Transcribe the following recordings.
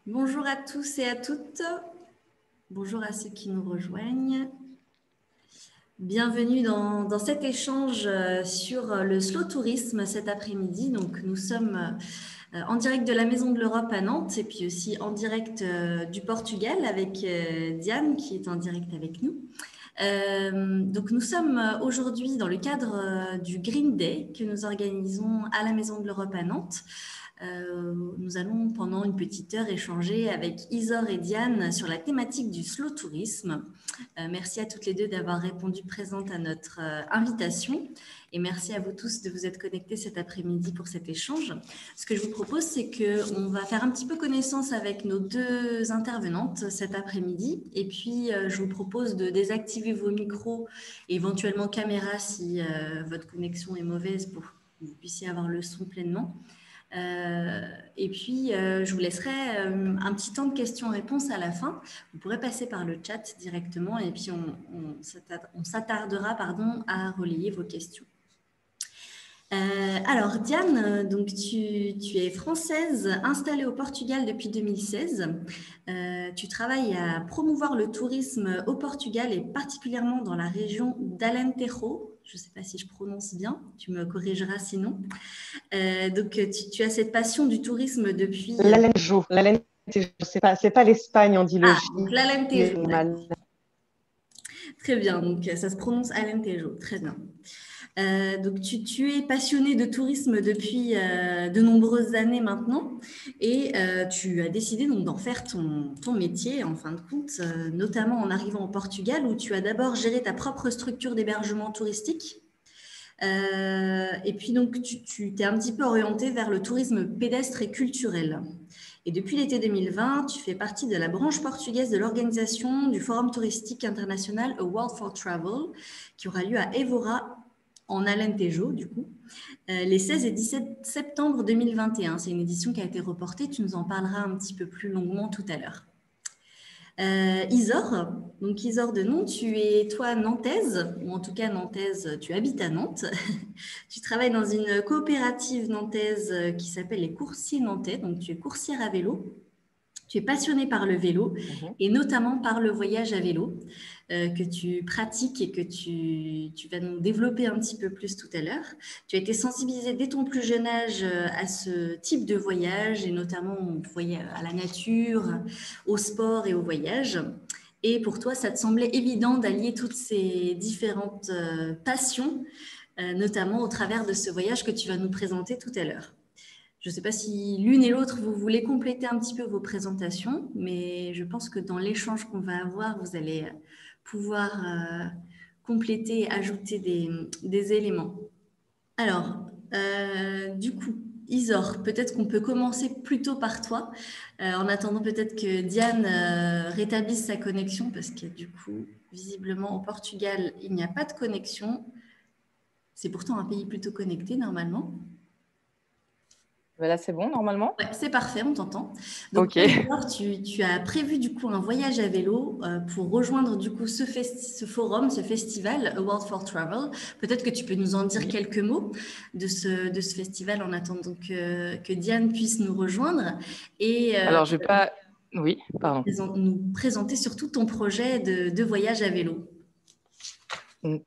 Bonjour à tous et à toutes. Bonjour à ceux qui nous rejoignent. Bienvenue dans cet échange sur le slow tourisme cet après-midi. Donc, nous sommes en direct de la Maison de l'Europe à Nantes et puis aussi en direct du Portugal avec Diane qui est en direct avec nous. Donc, nous sommes aujourd'hui dans le cadre du Green Day que nous organisons à la Maison de l'Europe à Nantes. Nous allons pendant une petite heure échanger avec Isor et Diane sur la thématique du slow tourisme. Merci à toutes les deux d'avoir répondu présentes à notre invitation et merci à vous tous de vous être connectés cet après-midi pour cet échange. Ce que je vous propose, c'est qu'on va faire un petit peu connaissance avec nos deux intervenantes cet après-midi et puis je vous propose de désactiver vos micros et éventuellement caméras si votre connexion est mauvaise pour que vous puissiez avoir le son pleinement. Et puis, je vous laisserai un petit temps de questions-réponses à la fin. Vous pourrez passer par le chat directement et puis on s'attardera à relayer vos questions. Alors, Diane, donc tu es française, installée au Portugal depuis 2016. Tu travailles à promouvoir le tourisme au Portugal et particulièrement dans la région d'Alentejo. Je ne sais pas si je prononce bien, tu me corrigeras sinon. Donc, tu as cette passion du tourisme depuis… L'Alentejo, c'est pas l'Espagne, on dit le Ah, J. donc l'Alentejo. Très bien, donc ça se prononce Alentejo, très bien. Donc, tu es passionnée de tourisme depuis de nombreuses années maintenant et tu as décidé donc d'en faire ton métier en fin de compte, notamment en arrivant au Portugal où tu as d'abord géré ta propre structure d'hébergement touristique. Et puis donc tu t'es un petit peu orienté vers le tourisme pédestre et culturel. Et depuis l'été 2020, tu fais partie de la branche portugaise de l'organisation du Forum touristique international A World for Travel, qui aura lieu à Évora, en Alentejo, du coup, les 16 et 17 septembre 2021. C'est une édition qui a été reportée. Tu nous en parleras un petit peu plus longuement tout à l'heure. Isor, donc Isor de Nantes, tu es toi nantaise, ou en tout cas nantaise, tu habites à Nantes. Tu travailles dans une coopérative nantaise qui s'appelle les Coursiers Nantais, donc tu es coursière à vélo. Tu es passionnée par le vélo et notamment par le voyage à vélo que tu pratiques et que tu vas nous développer un petit peu plus tout à l'heure. Tu as été sensibilisée dès ton plus jeune âge à ce type de voyage et notamment à la nature, au sport et au voyage. Et pour toi, ça te semblait évident d'allier toutes ces différentes passions, notamment au travers de ce voyage que tu vas nous présenter tout à l'heure. Je ne sais pas si l'une et l'autre, vous voulez compléter un petit peu vos présentations, mais je pense que dans l'échange qu'on va avoir, vous allez pouvoir compléter et ajouter des éléments. Alors, du coup, Isor, peut-être qu'on peut commencer plutôt par toi, en attendant peut-être que Diane rétablisse sa connexion, parce que du coup, visiblement, au Portugal, il n'y a pas de connexion. C'est pourtant un pays plutôt connecté, normalement. Là, c'est bon, normalement. Ouais, c'est parfait, on t'entend. Donc, Ok. tu as prévu du coup un voyage à vélo pour rejoindre du coup ce forum, ce festival A World for Travel. Peut-être que tu peux nous en dire quelques mots de ce festival en attendant que Diane puisse nous rejoindre. Et Alors, je vais pas… Oui, pardon. nous présenter surtout ton projet de voyage à vélo.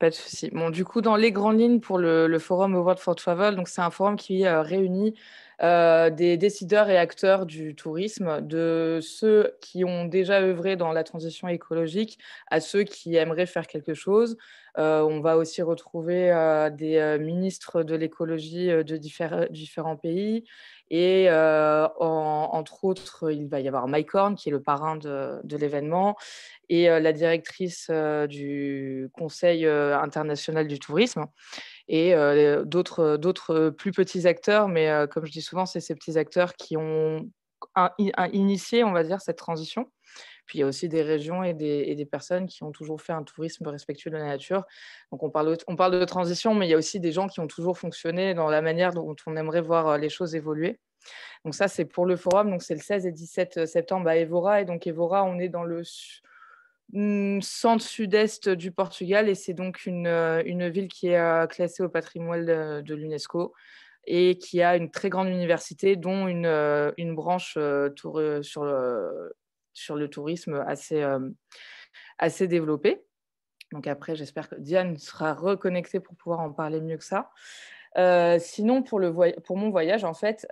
Pas de souci. Bon, du coup, dans les grandes lignes pour le forum World for Travel, donc c'est un forum qui réunit des décideurs et acteurs du tourisme, de ceux qui ont déjà œuvré dans la transition écologique à ceux qui aimeraient faire quelque chose. On va aussi retrouver des ministres de l'écologie de différents pays. Et entre autres, il va y avoir Mike Horn, qui est le parrain de l'événement, et la directrice du Conseil international du tourisme, et d'autres plus petits acteurs. Mais comme je dis souvent, c'est ces petits acteurs qui ont initié, on va dire, cette transition. Puis il y a aussi des régions et des personnes qui ont toujours fait un tourisme respectueux de la nature. Donc on parle de transition, mais il y a aussi des gens qui ont toujours fonctionné dans la manière dont on aimerait voir les choses évoluer. Donc ça, c'est pour le forum. Donc c'est le 16 et 17 septembre à Évora. Et donc Évora, on est dans le centre-sud-est du Portugal, et c'est donc une ville qui est classée au patrimoine de l'UNESCO. et qui a une très grande université, dont une branche sur le tourisme assez développée. Donc après, j'espère que Diane sera reconnectée pour pouvoir en parler mieux que ça. Sinon, pour mon voyage, en fait,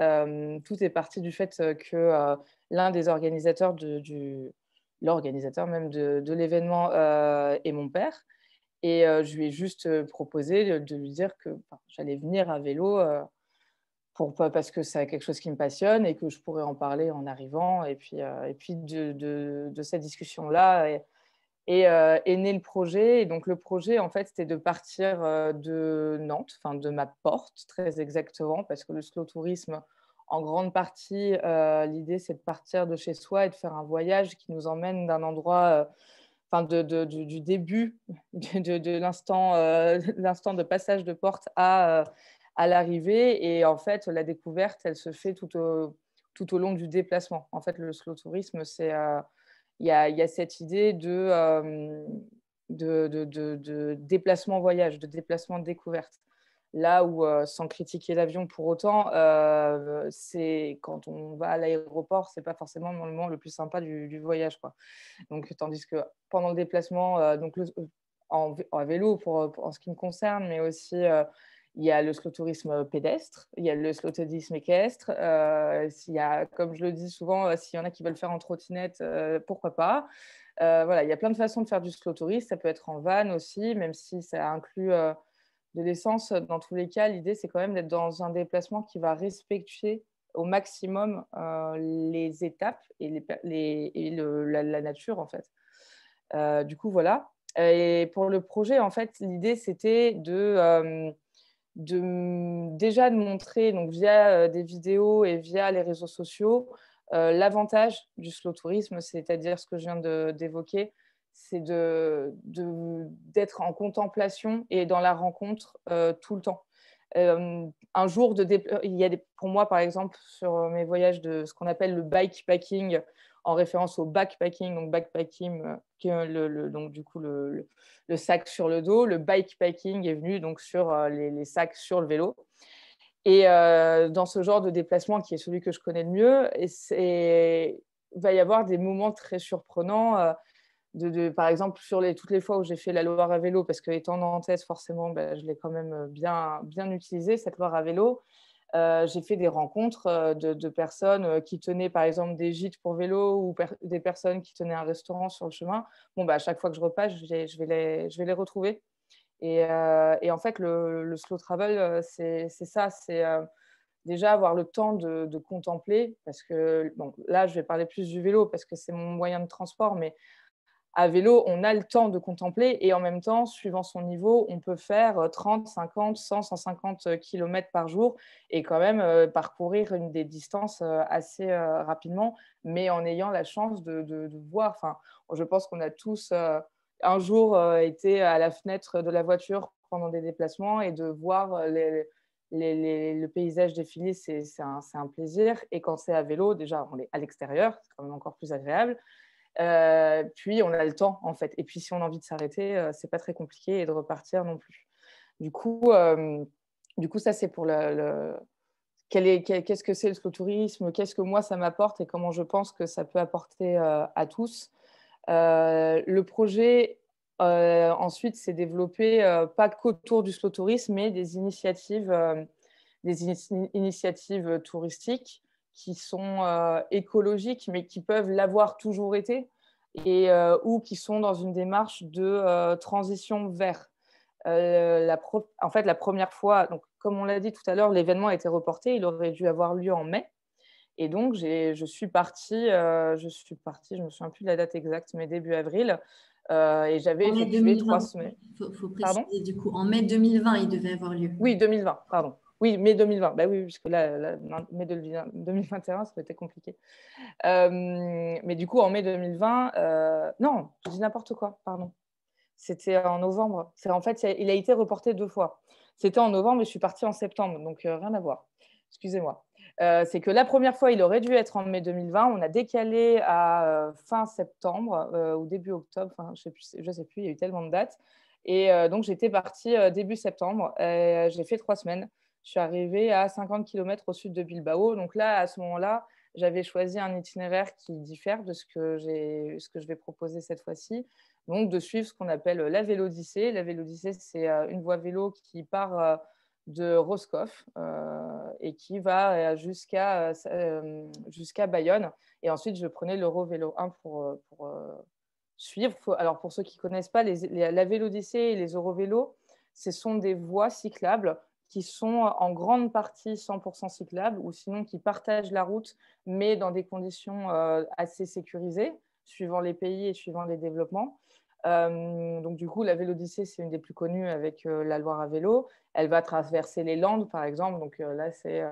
tout est parti du fait que l'un des organisateurs l'organisateur même de l'événement est mon père. Et je lui ai juste proposé de lui dire que j'allais venir à vélo parce que c'est quelque chose qui me passionne et que je pourrais en parler en arrivant. Et puis de cette discussion-là est né le projet. Et donc, le projet, en fait, c'était de partir de Nantes, enfin de ma porte, très exactement, parce que le slow tourisme, en grande partie, l'idée, c'est de partir de chez soi et de faire un voyage qui nous emmène d'un endroit, du début, de l'instant de passage de porte à l'arrivée. Et en fait, la découverte, elle se fait tout au long du déplacement. En fait, le slow tourisme, il y a cette idée de déplacement voyage, de déplacement découverte. Là où, sans critiquer l'avion pour autant, c'est quand on va à l'aéroport, c'est pas forcément le moment le plus sympa du voyage, quoi. Donc, tandis que pendant le déplacement, en vélo en ce qui me concerne, mais aussi il y a le slow tourisme pédestre, il y a le slow tourisme équestre. S'il y a, comme je le dis souvent, s'il y en a qui veulent faire en trottinette, pourquoi pas. Voilà, il y a plein de façons de faire du slow tourisme. Ça peut être en van aussi, même si ça inclut de l'essence. Dans tous les cas, l'idée, c'est quand même d'être dans un déplacement qui va respecter au maximum les étapes et la nature, en fait. Du coup, voilà. Et pour le projet, en fait, l'idée, c'était déjà de montrer, donc via des vidéos et via les réseaux sociaux, l'avantage du slow tourisme, c'est-à-dire ce que je viens d'évoquer, c'est d'être en contemplation et dans la rencontre tout le temps. Un jour il y a pour moi, par exemple, sur mes voyages de ce qu'on appelle le bikepacking, en référence au backpacking, donc backpacking, qui est donc du coup le sac sur le dos. Le bikepacking est venu donc sur les sacs sur le vélo. Et dans ce genre de déplacement, qui est celui que je connais le mieux, il va y avoir des moments très surprenants. Par exemple, toutes les fois où j'ai fait la Loire à vélo, parce qu'étant nantaise, forcément, je l'ai quand même bien utilisée, cette Loire à vélo. J'ai fait des rencontres de personnes qui tenaient, par exemple, des gîtes pour vélo ou des personnes qui tenaient un restaurant sur le chemin. À chaque fois que je repasse, je vais les retrouver. Et en fait, le slow travel, c'est ça, c'est déjà avoir le temps de contempler, parce que là, je vais parler plus du vélo parce que c'est mon moyen de transport, mais à vélo, on a le temps de contempler et en même temps, suivant son niveau, on peut faire 30, 50, 100, 150 km par jour et quand même parcourir des distances assez rapidement, mais en ayant la chance de voir. Enfin, je pense qu'on a tous un jour été à la fenêtre de la voiture pendant des déplacements et de voir le paysage défiler, c'est un plaisir. Et quand c'est à vélo, déjà, on est à l'extérieur, c'est quand même encore plus agréable. Puis on a le temps, en fait. Et puis si on a envie de s'arrêter, c'est pas très compliqué, et de repartir non plus. Du coup, ça, c'est pour qu'est-ce que c'est le slow tourisme, qu'est-ce que moi ça m'apporte et comment je pense que ça peut apporter à tous. Le projet ensuite s'est développé pas qu'autour du slow tourisme, mais des initiatives touristiques qui sont écologiques, mais qui peuvent l'avoir toujours été, ou qui sont dans une démarche de transition vers. En fait, la première fois, donc, comme on l'a dit tout à l'heure, l'événement a été reporté, il aurait dû avoir lieu en mai. Et donc, je suis partie, je ne me souviens plus de la date exacte, mais début avril, et j'avais En mai effectué 2020, 3 semaines. faut Pardon ? préciser du coup, en mai 2020, il devait avoir lieu. Oui, 2020, pardon. Oui, mai 2020. Oui, puisque là, mai 2021, ça aurait été compliqué. Mais du coup, en mai 2020, non, je dis n'importe quoi, pardon. C'était en novembre. En fait, il a été reporté 2 fois. C'était en novembre et je suis partie en septembre, donc rien à voir. Excusez-moi. C'est que la première fois, il aurait dû être en mai 2020. On a décalé à fin septembre ou début octobre. Enfin, je sais plus, il y a eu tellement de dates. Et donc, j'étais partie début septembre. J'ai fait 3 semaines. je suis arrivée à 50 km au sud de Bilbao. Donc là, à ce moment-là, j'avais choisi un itinéraire qui diffère de ce que je vais proposer cette fois-ci. Donc, de suivre ce qu'on appelle la Vélodyssée. La Vélodyssée, c'est une voie vélo qui part de Roscoff et qui va jusqu'à Bayonne. Et ensuite, je prenais l'Eurovélo 1 pour suivre. Alors, pour ceux qui ne connaissent pas, la Vélodyssée et les Eurovélos, ce sont des voies cyclables qui sont en grande partie 100% cyclables ou sinon qui partagent la route, mais dans des conditions assez sécurisées, suivant les pays et suivant les développements. Donc, du coup, la Vélodyssée, c'est une des plus connues avec la Loire à vélo. Elle va traverser les Landes, par exemple. Donc là, c'est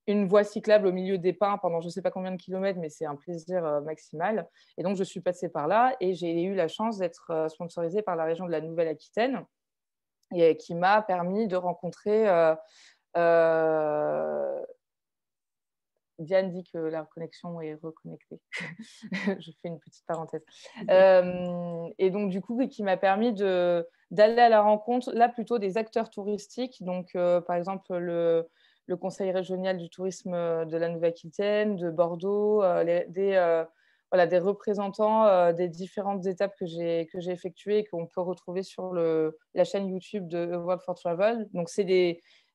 une voie cyclable au milieu des pins pendant je ne sais pas combien de kilomètres, mais c'est un plaisir maximal. Et donc, je suis passée par là et j'ai eu la chance d'être sponsorisée par la région de la Nouvelle-Aquitaine et qui m'a permis de rencontrer Diane dit que la connexion est reconnectée. Je fais une petite parenthèse. Et donc, du coup, qui m'a permis d'aller à la rencontre, là, plutôt des acteurs touristiques. Donc, par exemple, le Conseil régional du tourisme de la Nouvelle-Aquitaine, de Bordeaux, des représentants des différentes étapes que j'ai effectuées et qu'on peut retrouver sur la chaîne YouTube de World for Travel. Donc, c'est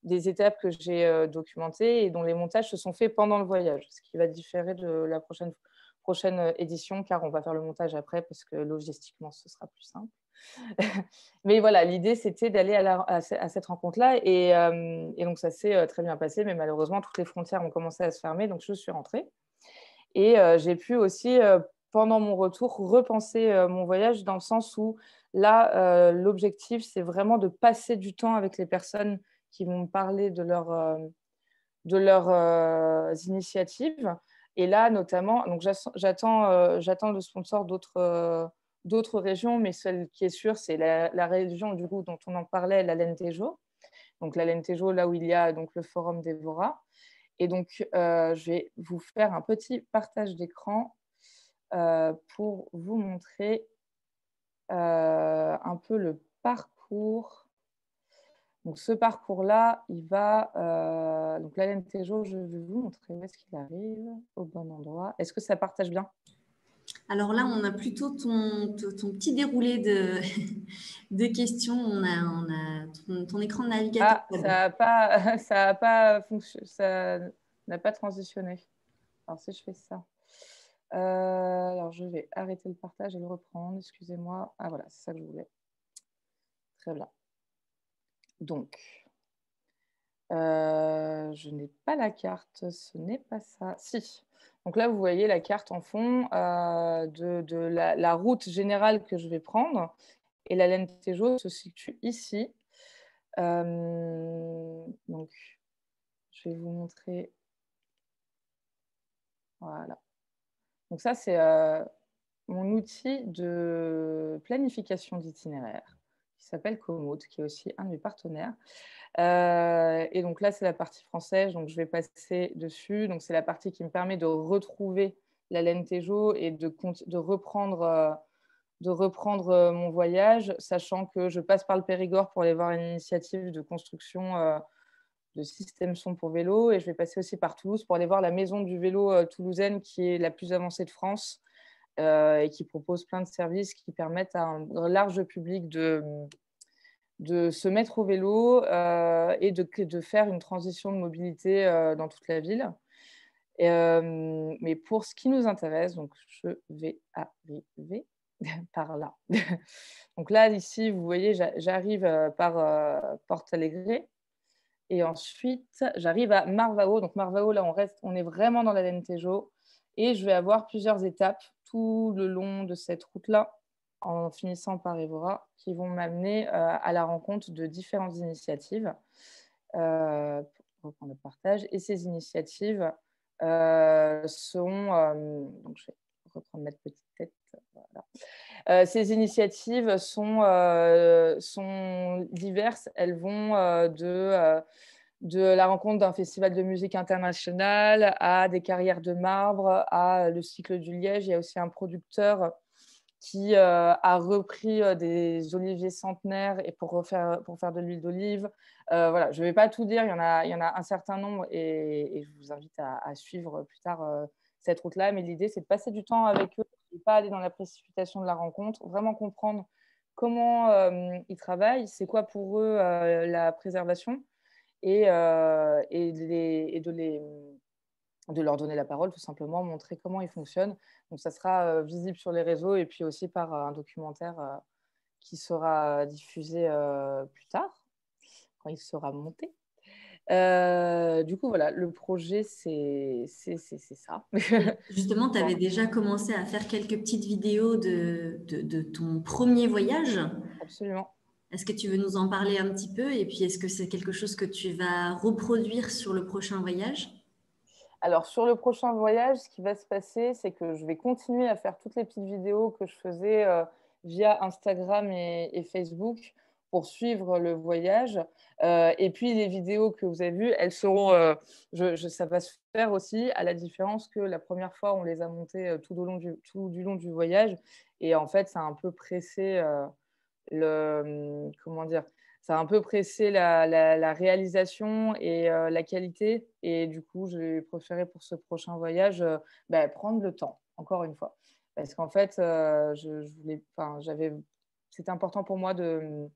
des étapes que j'ai documentées et dont les montages se sont faits pendant le voyage, ce qui va différer de la prochaine édition, car on va faire le montage après parce que logistiquement, ce sera plus simple. Mais voilà, l'idée, c'était d'aller à cette rencontre-là et donc, ça s'est très bien passé, mais malheureusement, toutes les frontières ont commencé à se fermer, donc je suis rentrée. Et j'ai pu aussi, pendant mon retour, repenser mon voyage dans le sens où là, l'objectif, c'est vraiment de passer du temps avec les personnes qui vont me parler de leurs initiatives. Et là, notamment, donc j'attends le sponsor d'autres régions, mais celle qui est sûre, c'est la région du coup, dont on en parlait, l'Alentejo. Donc l'Alentejo, là où il y a donc, le forum d'Evora. Et donc, je vais vous faire un petit partage d'écran pour vous montrer un peu le parcours. Donc, ce parcours-là, il va... donc, l'Alentejo, je vais vous montrer où est-ce qu'il arrive, au bon endroit. Est-ce que ça partage bien? Alors là, on a plutôt ton petit déroulé de questions. On a ton écran de navigateur. Ah, ça n'a pas transitionné. Alors, si je fais ça... alors, je vais arrêter le partage et le reprendre. Excusez-moi. Ah, voilà, c'est ça que je voulais. Très bien. Donc, je n'ai pas la carte. Ce n'est pas ça. Si. Donc là, vous voyez la carte en fond de la route générale que je vais prendre. Et l'Alentejo se situe ici. Donc, je vais vous montrer. Voilà. Donc ça, c'est mon outil de planification d'itinéraire qui s'appelle Komoot, qui est aussi un de mes partenaires. Et donc là, c'est la partie française, donc je vais passer dessus. Donc c'est la partie qui me permet de retrouver l'Alentejo et de reprendre mon voyage, sachant que je passe par le Périgord pour aller voir une initiative de construction de système son pour vélo, et je vais passer aussi par Toulouse pour aller voir la maison du vélo toulousaine qui est la plus avancée de France et qui propose plein de services qui permettent à un large public de se mettre au vélo et de faire une transition de mobilité dans toute la ville. Mais pour ce qui nous intéresse, donc je vais arriver par là. Donc là, ici, vous voyez, j'arrive par Porto Alegre. Et ensuite, j'arrive à Marvao. Donc Marvao, là, on est vraiment dans l'Alentejo. Et je vais avoir plusieurs étapes tout le long de cette route-là, en finissant par Évora, qui vont m'amener à la rencontre de différentes initiatives pour reprendre le partage. Et ces initiatives sont... donc, je vais reprendre ma petite tête. Voilà. Ces initiatives sont diverses. Elles vont de la rencontre d'un festival de musique international à des carrières de marbre, à le cycle du Liège. Il y a aussi un producteur qui a repris des oliviers centenaires et pour faire de l'huile d'olive. Voilà, je ne vais pas tout dire, il y en a un certain nombre et je vous invite à suivre plus tard cette route-là. Mais l'idée, c'est de passer du temps avec eux et pas aller dans la précipitation de la rencontre, vraiment comprendre comment ils travaillent, c'est quoi pour eux la préservation et de leur donner la parole, tout simplement, montrer comment ils fonctionnent. Donc, ça sera visible sur les réseaux et puis aussi par un documentaire qui sera diffusé plus tard, quand il sera monté. Du coup, voilà, le projet, c'est ça. Justement, tu avais déjà commencé à faire quelques petites vidéos de ton premier voyage. Absolument. Est-ce que tu veux nous en parler un petit peu? Et puis, est-ce que c'est quelque chose que tu vas reproduire sur le prochain voyage? Alors, sur le prochain voyage, ce qui va se passer, c'est que je vais continuer à faire toutes les petites vidéos que je faisais via Instagram et Facebook pour suivre le voyage. Et puis, les vidéos que vous avez vues, elles seront, ça va se faire aussi à la différence que la première fois, on les a montées tout du long du voyage. Et en fait, ça a un peu pressé comment dire, ça a un peu pressé la réalisation et la qualité. Et du coup, j'ai préféré pour ce prochain voyage prendre le temps, encore une fois. Parce qu'en fait, c'était important pour moi de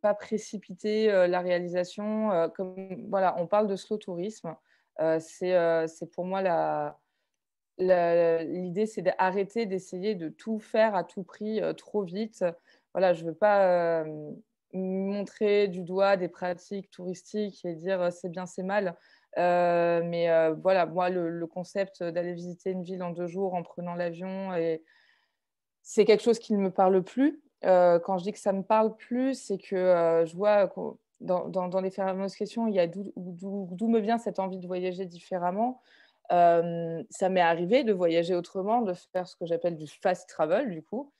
pas précipiter la réalisation. Comme, voilà, on parle de slow tourisme. C'est pour moi l'idée, c'est d'arrêter d'essayer de tout faire à tout prix trop vite. Voilà, je ne veux pas montrer du doigt des pratiques touristiques et dire c'est bien, c'est mal. Mais voilà, moi, le concept d'aller visiter une ville en 2 jours en prenant l'avion, c'est quelque chose qui ne me parle plus. Quand je dis que ça ne me parle plus, c'est que je vois dans les fameuses questions, il y a d'où me vient cette envie de voyager différemment. Ça m'est arrivé de voyager autrement, de faire ce que j'appelle du fast travel, du coup.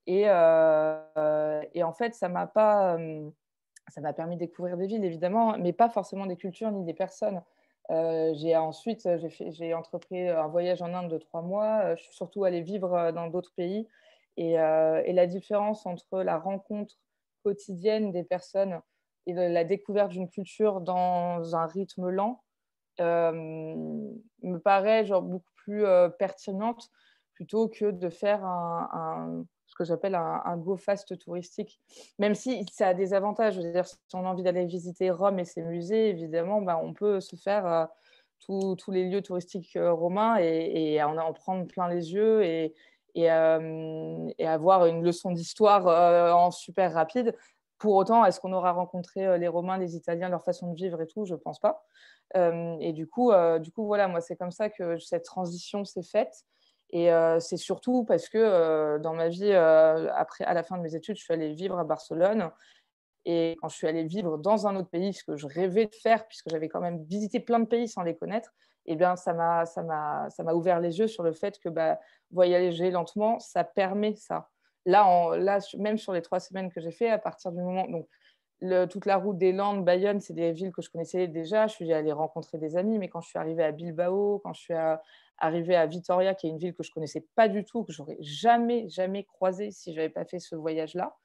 Et en fait, ça m'a permis de découvrir des villes, évidemment, mais pas forcément des cultures ni des personnes. Ensuite, j'ai entrepris un voyage en Inde de 3 mois. Je suis surtout allée vivre dans d'autres pays. Et la différence entre la rencontre quotidienne des personnes et la découverte d'une culture dans un rythme lent, me paraît beaucoup plus pertinente plutôt que de faire ce que j'appelle un go fast touristique. Même si ça a des avantages. Je veux dire, si on a envie d'aller visiter Rome et ses musées, évidemment, on peut se faire tous les lieux touristiques romains et en prendre plein les yeux et avoir une leçon d'histoire en super rapide. Pour autant, est-ce qu'on aura rencontré les Romains, les Italiens, leur façon de vivre et tout? Je ne pense pas. Et du coup, voilà, moi, c'est comme ça que cette transition s'est faite. Et c'est surtout parce que dans ma vie, à la fin de mes études, je suis allée vivre à Barcelone. Et quand je suis allée vivre dans un autre pays, ce que je rêvais de faire, puisque j'avais quand même visité plein de pays sans les connaître, eh bien, ça m'a ouvert les yeux sur le fait que voyager lentement, ça permet ça. Là, même sur les 3 semaines que j'ai fait, à partir du moment… Donc, toute la route des Landes, Bayonne, c'est des villes que je connaissais déjà. Je suis allée rencontrer des amis, mais quand je suis arrivée à Bilbao, quand je suis arrivée à Vitoria, qui est une ville que je ne connaissais pas du tout, que j'aurais jamais, jamais croisée si je n'avais pas fait ce voyage-là,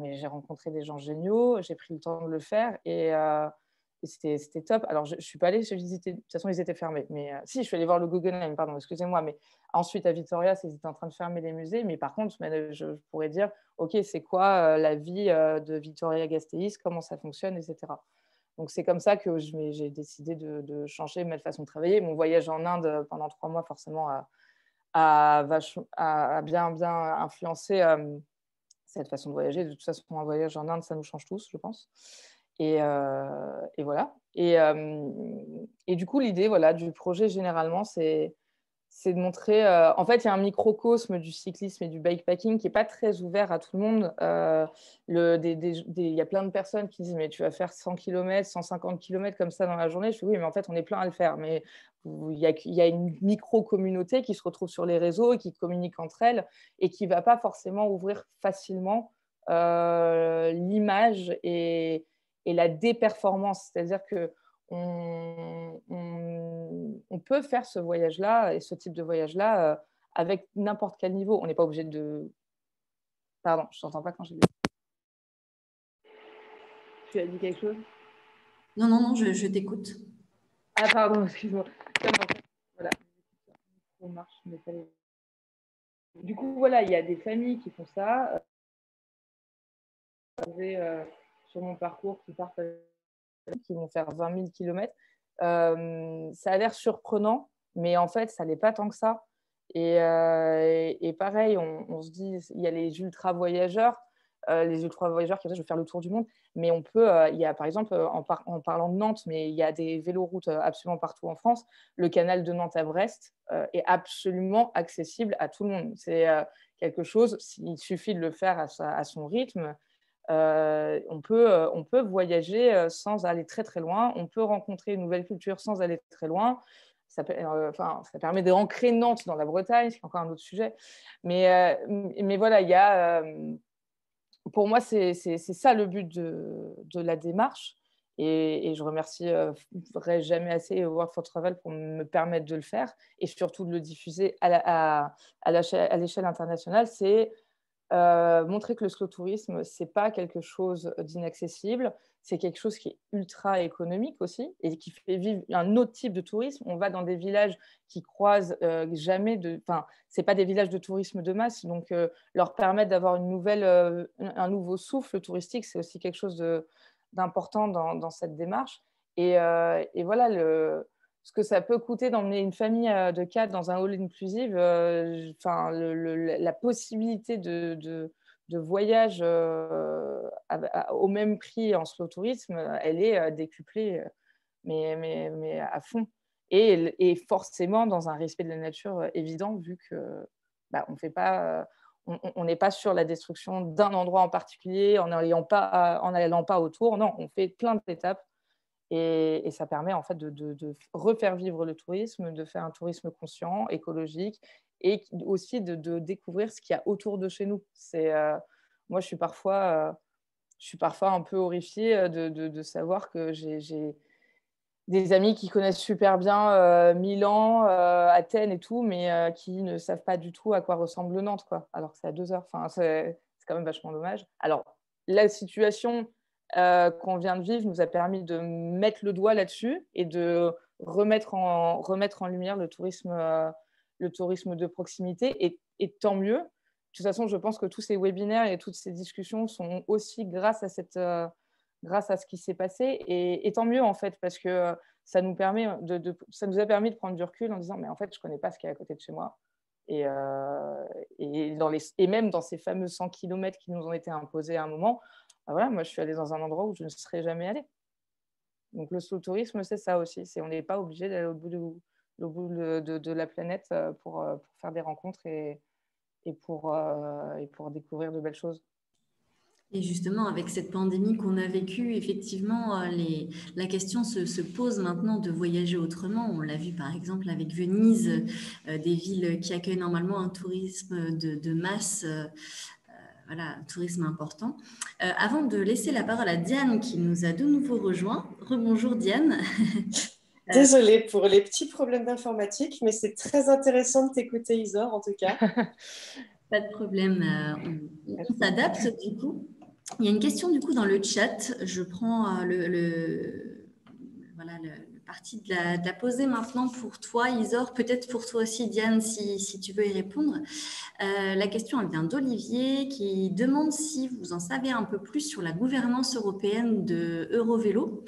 mais j'ai rencontré des gens géniaux, j'ai pris le temps de le faire et c'était top. Alors, je ne suis pas allée visiter, de toute façon, ils étaient fermés. Mais si, je suis allée voir le Guggenheim, pardon, excusez-moi. Mais ensuite, à Vitoria, ils étaient en train de fermer les musées. Mais par contre, je pourrais dire, OK, c'est quoi la vie de Vitoria-Gasteiz, comment ça fonctionne, etc. Donc, c'est comme ça que j'ai décidé de changer ma façon de travailler. Mon voyage en Inde pendant 3 mois, forcément, a bien, bien influencé cette façon de voyager. De toute façon, un voyage en Inde, ça nous change tous, je pense. Et voilà. Et du coup, l'idée, voilà, du projet, généralement, c'est de montrer… en fait, il y a un microcosme du cyclisme et du bikepacking qui n'est pas très ouvert à tout le monde. Il y a plein de personnes qui disent « mais tu vas faire 100 km, 150 km comme ça dans la journée ». Je dis « oui, mais en fait, on est plein à le faire ». Mais il y a une micro-communauté qui se retrouve sur les réseaux et qui communique entre elles et qui ne va pas forcément ouvrir facilement l'image et la déperformance. C'est-à-dire que on peut faire ce voyage-là et ce type de voyage-là avec n'importe quel niveau. On n'est pas obligé de... Pardon, je t'entends pas quand j'ai dit. Tu as dit quelque chose? Non, non, non, je t'écoute. Ah, pardon, excuse-moi. Voilà. Ça marche, mais du coup, voilà, il y a des familles qui font ça. Sur mon parcours, qui partent, qui vont faire 20 000 kilomètres. Ça a l'air surprenant, mais en fait, ça n'est pas tant que ça. Et pareil, on se dit, il y a les ultra-voyageurs. Les ultra-voyageurs qui disent, je vais faire le tour du monde. Mais on peut, il y a par exemple, en parlant de Nantes, mais il y a des véloroutes absolument partout en France. Le canal de Nantes à Brest est absolument accessible à tout le monde. C'est quelque chose, il suffit de le faire à son rythme. On peut voyager sans aller très très loin, on peut rencontrer une nouvelle culture sans aller très loin. Ça permet d'ancrer Nantes dans la Bretagne, c'est encore un autre sujet. Mais voilà, il y a, pour moi, c'est ça le but de la démarche. Et je remercierai jamais assez World for Travel pour me permettre de le faire et surtout de le diffuser à l'échelle internationale. C'est montrer que le slow tourisme, ce n'est pas quelque chose d'inaccessible, c'est quelque chose qui est ultra économique aussi et qui fait vivre un autre type de tourisme. On va dans des villages qui croisent jamais enfin, ce n'est pas des villages de tourisme de masse, donc leur permettre d'avoir un nouveau souffle touristique, c'est aussi quelque chose d'important dans cette démarche. Et voilà, ce que ça peut coûter d'emmener une famille de 4 dans un all inclusive, la possibilité de voyage au même prix en slow tourisme, elle est décuplée, mais à fond. Et forcément dans un respect de la nature évident, vu que on fait pas, on n'est pas sur la destruction d'un endroit en particulier en n'allant pas autour. Non, on fait plein d'étapes. Et ça permet en fait de refaire vivre le tourisme, de faire un tourisme conscient, écologique, et aussi de découvrir ce qu'il y a autour de chez nous. Moi, je suis parfois un peu horrifiée de savoir que j'ai des amis qui connaissent super bien Milan, Athènes et tout, mais qui ne savent pas du tout à quoi ressemble Nantes, quoi, alors que c'est à 2 heures. Enfin, c'est quand même vachement dommage. Alors, la situation qu'on vient de vivre nous a permis de mettre le doigt là-dessus et de remettre en lumière le tourisme de proximité. Et tant mieux. De toute façon, je pense que tous ces webinaires et toutes ces discussions sont aussi grâce à ce qui s'est passé. Et tant mieux, en fait, parce que ça nous a permis de prendre du recul en disant, mais en fait, je ne connais pas ce qui est à côté de chez moi. Et même dans ces fameux 100 km qui nous ont été imposés à un moment, voilà, moi, je suis allée dans un endroit où je ne serais jamais allée. Donc, le slow tourisme, c'est ça aussi. On n'est pas obligé d'aller au bout de la planète pour faire des rencontres et pour découvrir de belles choses. Et justement, avec cette pandémie qu'on a vécue, effectivement, la question se pose maintenant de voyager autrement. On l'a vu par exemple avec Venise, des villes qui accueillent normalement un tourisme de masse, voilà, un tourisme important. Avant de laisser la parole à Diane, qui nous a de nouveau rejoint. Rebonjour Diane. Désolée pour les petits problèmes d'informatique, mais c'est très intéressant de t'écouter, Isor, en tout cas. Pas de problème, on s'adapte du coup. Il y a une question du coup dans le chat. Je prends le parti de la poser maintenant pour toi, Isor. Peut-être pour toi aussi, Diane, si tu veux y répondre. La question, elle vient d'Olivier qui demande si vous en savez un peu plus sur la gouvernance européenne de Eurovélo,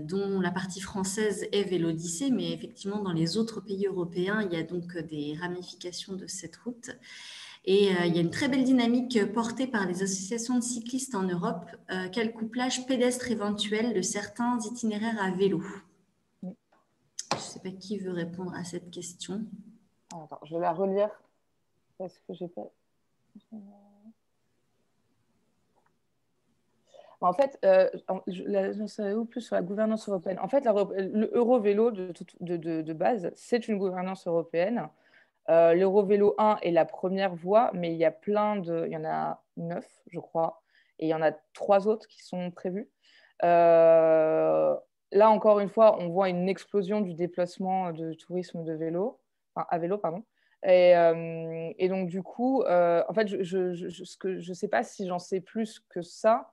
dont la partie française est Vélodyssée, mais effectivement, dans les autres pays européens, il y a donc des ramifications de cette route. Et il y a une très belle dynamique portée par les associations de cyclistes en Europe. Quel couplage pédestre éventuel de certains itinéraires à vélo? Je ne sais pas qui veut répondre à cette question. Attends, je vais la relire parce que j'ai pas... En fait, j'en sais où plus sur la gouvernance européenne. En fait, l'Eurovélo de base, c'est une gouvernance européenne. L'Eurovélo 1 est la première voie, mais il y en a 9, je crois, et il y en a 3 autres qui sont prévues. Là, encore une fois, on voit une explosion du déplacement de tourisme à vélo, pardon. Et donc, du coup, en fait, je sais pas si j'en sais plus que ça.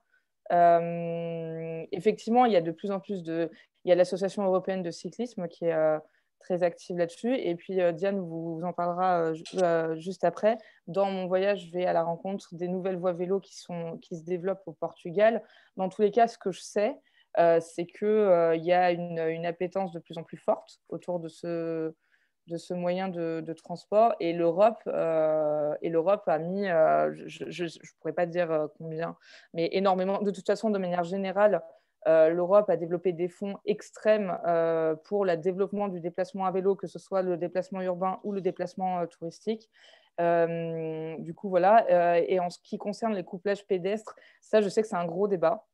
Effectivement, il y a de plus en plus il y a l'Association européenne de cyclisme qui est très active là-dessus. Et puis, Diane vous en parlera juste après. Dans mon voyage, je vais à la rencontre des nouvelles voies vélo qui se développent au Portugal. Dans tous les cas, ce que je sais, c'est qu'il y a une appétence de plus en plus forte autour de ce moyen de transport. Et l'Europe a mis, je ne pourrais pas dire combien, mais énormément. De toute façon, de manière générale, l'Europe a développé des fonds extrêmes pour le développement du déplacement à vélo, que ce soit le déplacement urbain ou le déplacement touristique. Du coup, voilà. Et en ce qui concerne les couplages pédestres, ça, je sais que c'est un gros débat.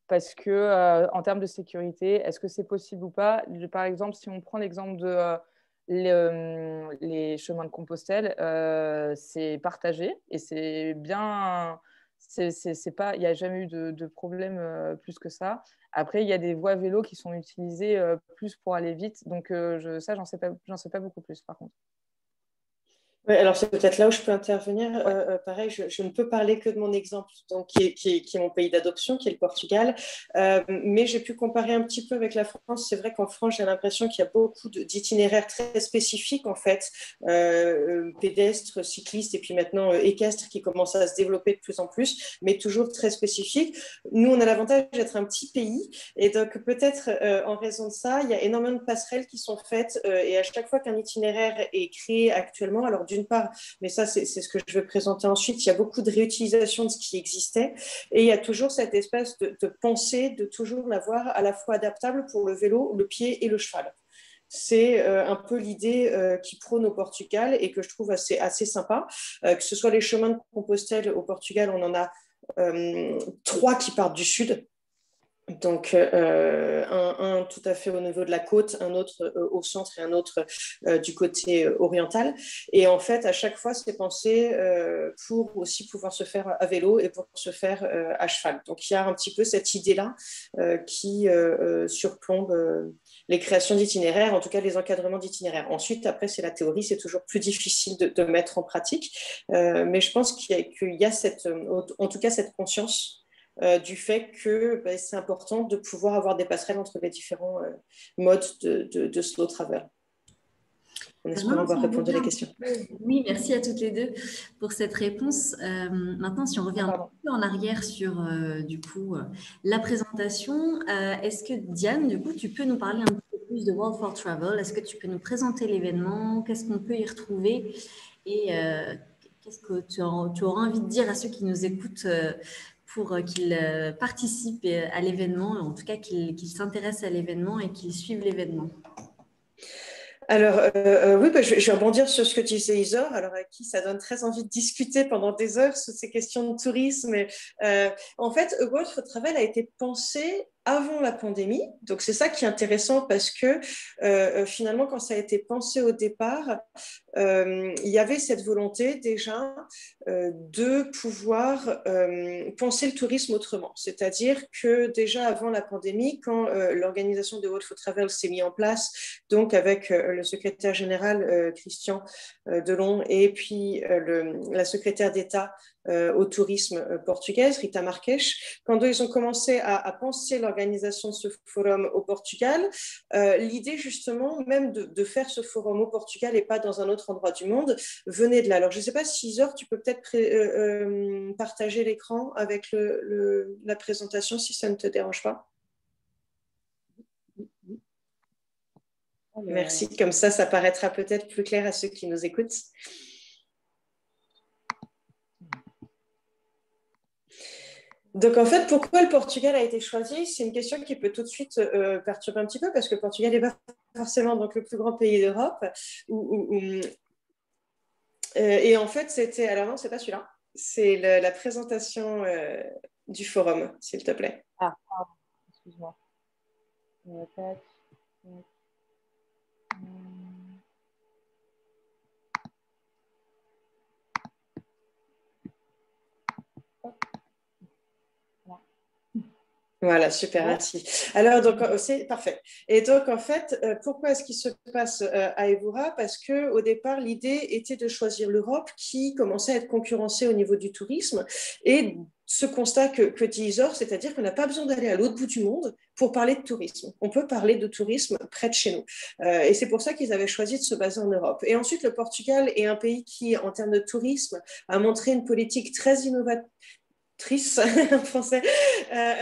Parce que, en termes de sécurité, est-ce que c'est possible ou pas? Par exemple, si on prend l'exemple de les chemins de Compostelle, c'est partagé et c'est bien. C'est pas, il n'y a jamais eu de problème plus que ça. Après, il y a des voies vélo qui sont utilisées plus pour aller vite. Donc, ça, j'en sais pas beaucoup plus, par contre. Ouais, alors c'est peut-être là où je peux intervenir. Pareil, je ne peux parler que de mon exemple, donc, qui est mon pays d'adoption, qui est le Portugal. Mais j'ai pu comparer un petit peu avec la France. C'est vrai qu'en France, j'ai l'impression qu'il y a beaucoup d'itinéraires très spécifiques, en fait, pédestres, cyclistes et puis maintenant équestres qui commencent à se développer de plus en plus, mais toujours très spécifiques. Nous, on a l'avantage d'être un petit pays et donc peut-être en raison de ça, il y a énormément de passerelles qui sont faites et à chaque fois qu'un itinéraire est créé actuellement, alors d'une part, mais ça c'est ce que je vais présenter ensuite, il y a beaucoup de réutilisation de ce qui existait et il y a toujours cette espèce de pensée de toujours l'avoir à la fois adaptable pour le vélo, le pied et le cheval. C'est un peu l'idée qui prône au Portugal et que je trouve assez sympa. Que ce soit les chemins de Compostelle au Portugal, on en a 3 qui partent du sud. Donc, un tout à fait au niveau de la côte, un autre au centre et un autre du côté oriental. Et en fait, à chaque fois, c'est pensé pour aussi pouvoir se faire à vélo et pour se faire à cheval. Donc, il y a un petit peu cette idée-là qui surplombe les créations d'itinéraires, en tout cas les encadrements d'itinéraires. Ensuite, après, c'est la théorie, c'est toujours plus difficile de mettre en pratique. Mais je pense qu'il y a en tout cas cette conscience du fait que c'est important de pouvoir avoir des passerelles entre les différents modes de slow travel. En espérant avoir répondu à la question. Oui, merci à toutes les deux pour cette réponse. Maintenant, si on revient un peu en arrière sur du coup la présentation, est-ce que Diane, du coup, tu peux nous parler un peu plus de World for Travel? Est-ce que tu peux nous présenter l'événement? Qu'est-ce qu'on peut y retrouver? Et qu'est-ce que tu auras envie de dire à ceux qui nous écoutent pour qu'ils participent à l'événement, en tout cas qu'ils s'intéressent à l'événement et qu'ils suivent l'événement? Alors, oui, je vais rebondir sur ce que tu disais, Isor, alors à qui ça donne très envie de discuter pendant des heures sur ces questions de tourisme. En fait, World for Travel a été pensé avant la pandémie. Donc, c'est ça qui est intéressant parce que finalement, quand ça a été pensé au départ, il y avait cette volonté déjà de pouvoir penser le tourisme autrement. C'est-à-dire que déjà avant la pandémie, quand l'organisation de World for Travel s'est mise en place, donc avec le secrétaire général Christian Delon et puis la secrétaire d'État au tourisme portugaise, Rita Marques, quand ils ont commencé à penser l'organisation de ce forum au Portugal, l'idée justement même de faire ce forum au Portugal et pas dans un autre endroit du monde venait de là. Alors je ne sais pas si Isor, tu peux peut-être partager l'écran avec la présentation si ça ne te dérange pas. Merci, comme ça paraîtra peut-être plus clair à ceux qui nous écoutent. Donc en fait, pourquoi le Portugal a été choisi? C'est une question qui peut tout de suite perturber un petit peu parce que le Portugal n'est pas forcément donc, le plus grand pays d'Europe. Et en fait, c'était... Alors non, c'est pas celui-là. C'est la présentation du forum, s'il te plaît. Ah, pardon, excuse-moi. Voilà, super, merci. Alors, donc, c'est parfait. Et donc, en fait, pourquoi est-ce qu'il se passe à Evora? Parce qu'au départ, l'idée était de choisir l'Europe qui commençait à être concurrencée au niveau du tourisme. Et ce constat que dit Isor, c'est-à-dire qu'on n'a pas besoin d'aller à l'autre bout du monde pour parler de tourisme. On peut parler de tourisme près de chez nous. Et c'est pour ça qu'ils avaient choisi de se baser en Europe. Et ensuite, le Portugal est un pays qui, en termes de tourisme, a montré une politique très innovative triste en français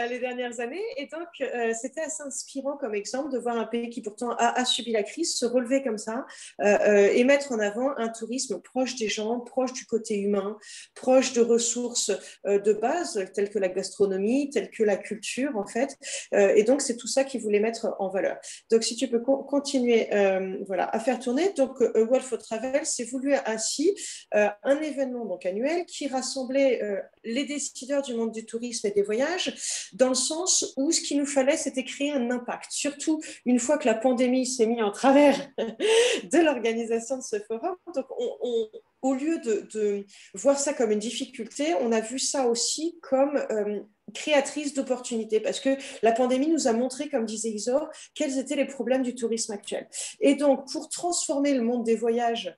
les dernières années. Et donc, c'était assez inspirant comme exemple de voir un pays qui pourtant a subi la crise se relever comme ça et mettre en avant un tourisme proche des gens, proche du côté humain, proche de ressources de base telles que la gastronomie, telles que la culture en fait. Et donc, c'est tout ça qu'ils voulaient mettre en valeur. Donc, si tu peux continuer voilà, à faire tourner. Donc, World for Travel s'est voulu ainsi un événement donc, annuel qui rassemblait les décideurs du monde du tourisme et des voyages, dans le sens où ce qu'il nous fallait, c'était créer un impact. Surtout une fois que la pandémie s'est mise en travers de l'organisation de ce forum. Donc, au lieu de voir ça comme une difficulté, on a vu ça aussi comme créatrice d'opportunités, parce que la pandémie nous a montré, comme disait Isor, quels étaient les problèmes du tourisme actuel. Et donc, pour transformer le monde des voyages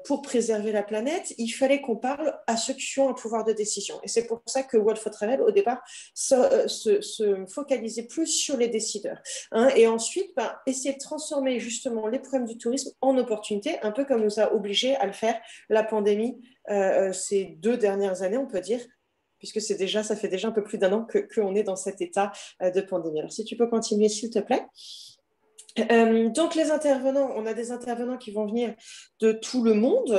pour préserver la planète, il fallait qu'on parle à ceux qui ont un pouvoir de décision. Et c'est pour ça que World for Travel, au départ, se focalisait plus sur les décideurs. Hein, et ensuite, essayer de transformer justement les problèmes du tourisme en opportunités, un peu comme nous a obligés à le faire la pandémie ces 2 dernières années, on peut dire, puisque ça fait déjà un peu plus d'un an qu'on est dans cet état de pandémie. Alors, si tu peux continuer, s'il te plaît. Donc les intervenants, on a des intervenants qui vont venir de tout le monde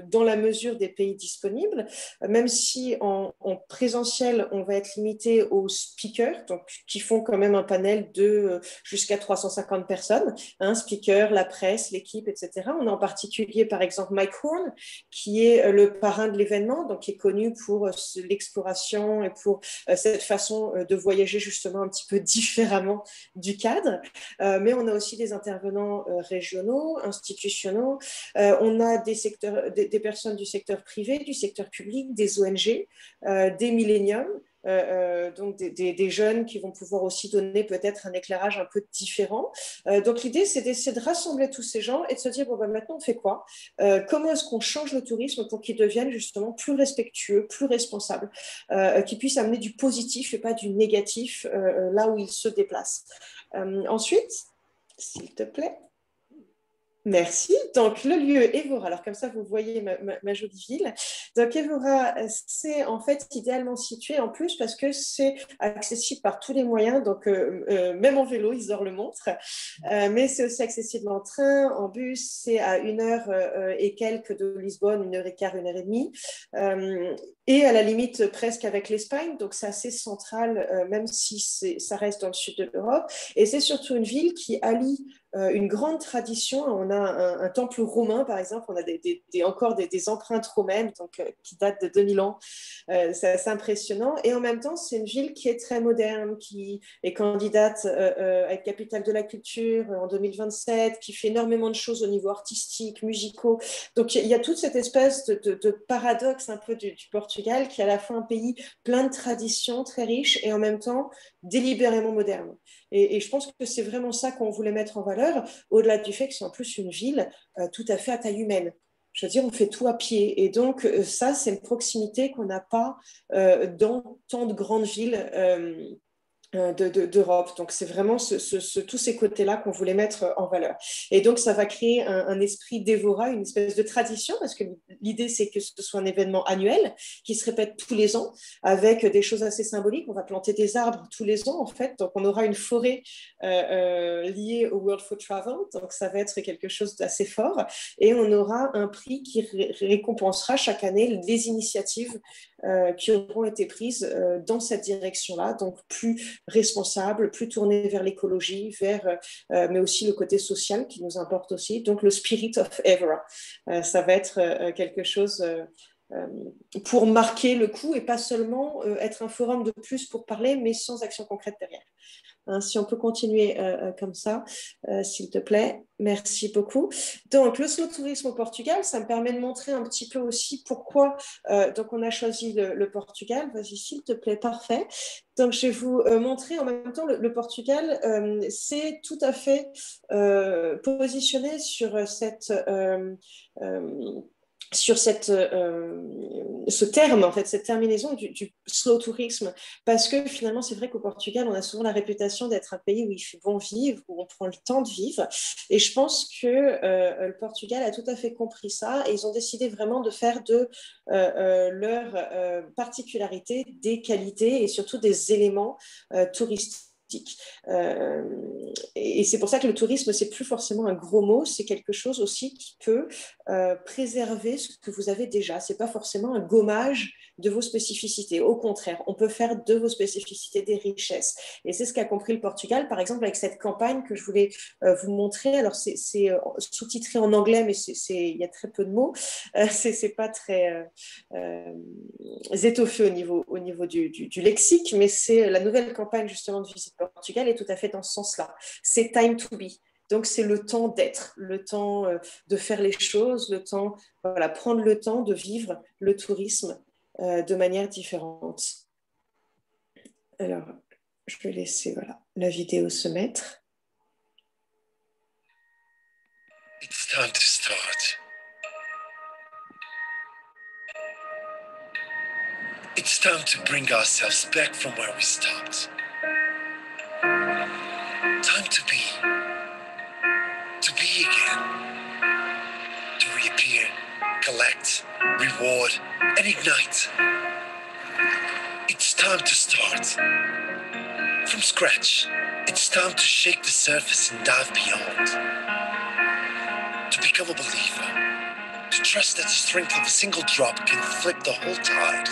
dans la mesure des pays disponibles, même si en présentiel, on va être limité aux speakers, donc, qui font quand même un panel de jusqu'à 350 personnes, hein, speakers, la presse, l'équipe, etc. On a en particulier, par exemple, Mike Horn, qui est le parrain de l'événement, donc qui est connu pour l'exploration et pour cette façon de voyager justement un petit peu différemment du cadre. Mais on a aussi des intervenants régionaux, institutionnels. On a des personnes du secteur privé, du secteur public, des ONG, des milléniums. Donc des jeunes qui vont pouvoir aussi donner peut-être un éclairage un peu différent. Donc l'idée, c'est d'essayer de rassembler tous ces gens et de se dire, bon, maintenant, on fait quoi? Comment est-ce qu'on change le tourisme pour qu'il devienne justement plus respectueux, plus responsable, qu'il puisse amener du positif et pas du négatif là où il se déplace. Ensuite, s'il te plaît. Merci. Donc, le lieu Evora, alors comme ça, vous voyez ma jolie ville. Donc, Evora, c'est en fait idéalement situé en plus parce que c'est accessible par tous les moyens. Donc, même en vélo, Isor le montre. Mais c'est aussi accessible en train, en bus. C'est à 1 heure et quelques de Lisbonne, 1 heure et quart, 1 heure et demie. Et à la limite, presque avec l'Espagne. Donc, c'est assez central, même si ça reste dans le sud de l'Europe. Et c'est surtout une ville qui allie une grande tradition. On a un temple romain, par exemple. On a encore des empreintes romaines donc, qui datent de 2000 ans. C'est assez impressionnant. Et en même temps, c'est une ville qui est très moderne, qui est candidate à être capitale de la culture en 2027, qui fait énormément de choses au niveau artistique, musicaux. Donc, il y a toute cette espèce de paradoxe un peu du Portugal, qui est à la fois un pays plein de traditions, très riche, et en même temps délibérément moderne. Et je pense que c'est vraiment ça qu'on voulait mettre en valeur, au-delà du fait que c'est en plus une ville tout à fait à taille humaine. Je veux dire, on fait tout à pied. Et donc, ça, c'est une proximité qu'on n'a pas dans tant de grandes villes d'Europe. Donc, c'est vraiment tous ces côtés-là qu'on voulait mettre en valeur. Et donc, ça va créer un esprit d'Evora, une espèce de tradition, parce que l'idée, c'est que ce soit un événement annuel qui se répète tous les ans, avec des choses assez symboliques. On va planter des arbres tous les ans, en fait. Donc, on aura une forêt liée au World for Travel. Donc, ça va être quelque chose d'assez fort. Et on aura un prix qui récompensera chaque année les initiatives qui auront été prises dans cette direction-là. Donc, plus responsable, plus tourné vers l'écologie, mais aussi le côté social qui nous importe aussi. Donc, le Spirit of Evora, ça va être quelque chose pour marquer le coup et pas seulement être un forum de plus pour parler, mais sans action concrète derrière. Hein, si on peut continuer comme ça, s'il te plaît. Merci beaucoup. Donc, le slow tourisme au Portugal, ça me permet de montrer un petit peu aussi pourquoi donc on a choisi le Portugal. Vas-y, s'il te plaît, parfait. Donc, je vais vous montrer en même temps, le Portugal, c'est tout à fait positionné sur ce terme, en fait, cette terminaison du slow tourisme, parce que finalement, c'est vrai qu'au Portugal, on a souvent la réputation d'être un pays où il fait bon vivre, où on prend le temps de vivre, et je pense que le Portugal a tout à fait compris ça, et ils ont décidé vraiment de faire de leur particularité des qualités et surtout des éléments touristiques. Et c'est pour ça que le tourisme, c'est plus forcément un gros mot, c'est quelque chose aussi qui peut préserver ce que vous avez déjà. C'est pas forcément un gommage de vos spécificités. Au contraire, on peut faire de vos spécificités des richesses. Et c'est ce qu'a compris le Portugal, par exemple, avec cette campagne que je voulais vous montrer. Alors, c'est sous-titré en anglais, mais il y a très peu de mots. C'est pas très étoffé au niveau du lexique, mais c'est la nouvelle campagne justement de Visite Portugal est tout à fait dans ce sens-là. C'est time to be. Donc, c'est le temps d'être, le temps de faire les choses, le temps, voilà, prendre le temps de vivre le tourisme de manière différente. Alors, je vais laisser voilà, la vidéo se mettre. It's time to start. It's time to bring ourselves back from where we stopped. Time to be again. To reappear, collect, reward, and ignite. It's time to start. From scratch, it's time to shake the surface and dive beyond. To become a believer. To trust that the strength of a single drop can flip the whole tide.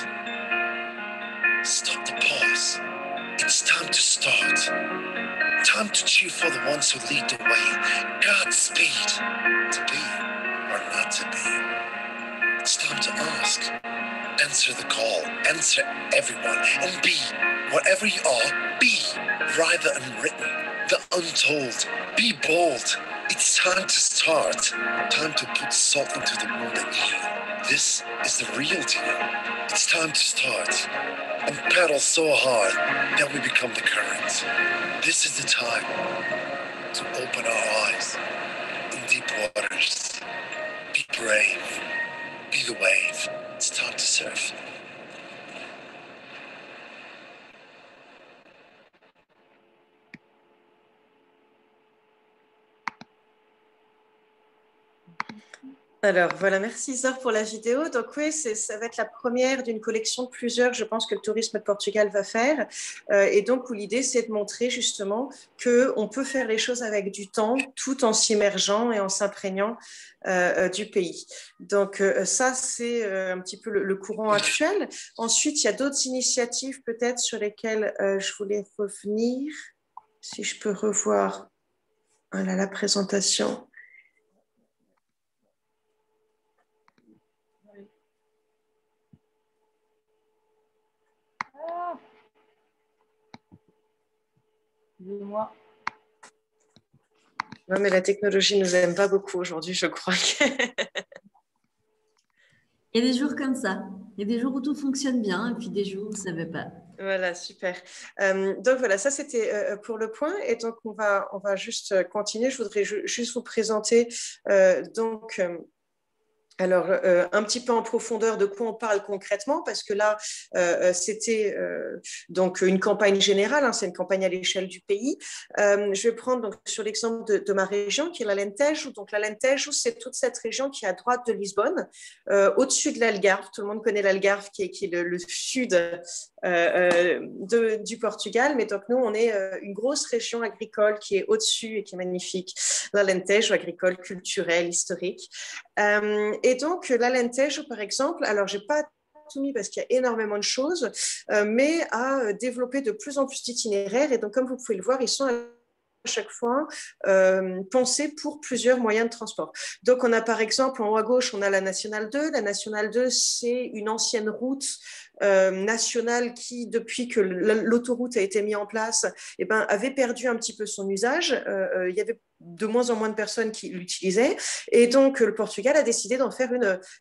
Stop the pause. It's time to start. Time to cheer for the ones who lead the way. Godspeed. To be or not to be. It's time to ask. Answer the call. Answer everyone. And be whatever you are. Be rather unwritten. The untold. Be bold. It's time to start. Time to put salt into the wound and heal. This is the real deal. It's time to start. And paddle so hard that we become the current. This is the time to open our eyes in deep waters. Be brave. Be the wave. It's time to surf. Alors voilà, merci Zor pour la vidéo. Donc oui, ça va être la première d'une collection de plusieurs, je pense, que le tourisme de Portugal va faire. Et donc où l'idée, c'est de montrer justement qu'on peut faire les choses avec du temps, tout en s'immergeant et en s'imprégnant du pays. Donc ça, c'est un petit peu le courant actuel. Ensuite, il y a d'autres initiatives peut-être sur lesquelles je voulais revenir. Si je peux revoir voilà, la présentation. Excusez-moi. Non, mais la technologie ne nous aime pas beaucoup aujourd'hui, je crois. Il y a des jours comme ça. Il y a des jours où tout fonctionne bien et puis des jours où ça ne va pas. Voilà, super. Donc voilà, ça c'était pour le point. Et donc on va juste continuer. Je voudrais juste vous présenter alors, un petit peu en profondeur de quoi on parle concrètement, parce que là, c'était donc une campagne générale, hein, c'est une campagne à l'échelle du pays. Je vais prendre donc, sur l'exemple de ma région, qui est l'Alentejo. Donc, l'Alentejo, c'est toute cette région qui est à droite de Lisbonne, au-dessus de l'Algarve. Tout le monde connaît l'Algarve, qui est le sud du Portugal. Mais donc, nous, on est une grosse région agricole qui est au-dessus et qui est magnifique. L'Alentejo, agricole, culturelle, historique. Et donc, l'Alentejo, par exemple, alors je n'ai pas tout mis parce qu'il y a énormément de choses, mais a développé de plus en plus d'itinéraires. Et donc, comme vous pouvez le voir, ils sont à chaque fois pensées pour plusieurs moyens de transport. Donc, on a par exemple, en haut à gauche, on a la Nationale 2. La Nationale 2, c'est une ancienne route nationale qui, depuis que l'autoroute a été mise en place, avait perdu un petit peu son usage. Il y avait de moins en moins de personnes qui l'utilisaient. Et donc, le Portugal a décidé d'en faire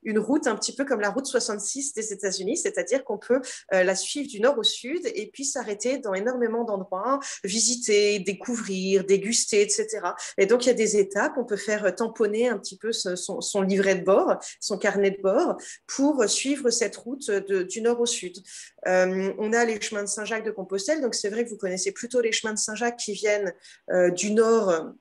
une route un petit peu comme la route 66 des États-Unis, c'est-à-dire qu'on peut la suivre du nord au sud et puis s'arrêter dans énormément d'endroits, visiter, découvrir, déguster, etc. Et donc, il y a des étapes. On peut faire tamponner un petit peu son livret de bord, son carnet de bord, pour suivre cette route du nord au sud. On a les chemins de Saint-Jacques de Compostelle. Donc, c'est vrai que vous connaissez plutôt les chemins de Saint-Jacques qui viennent du nord,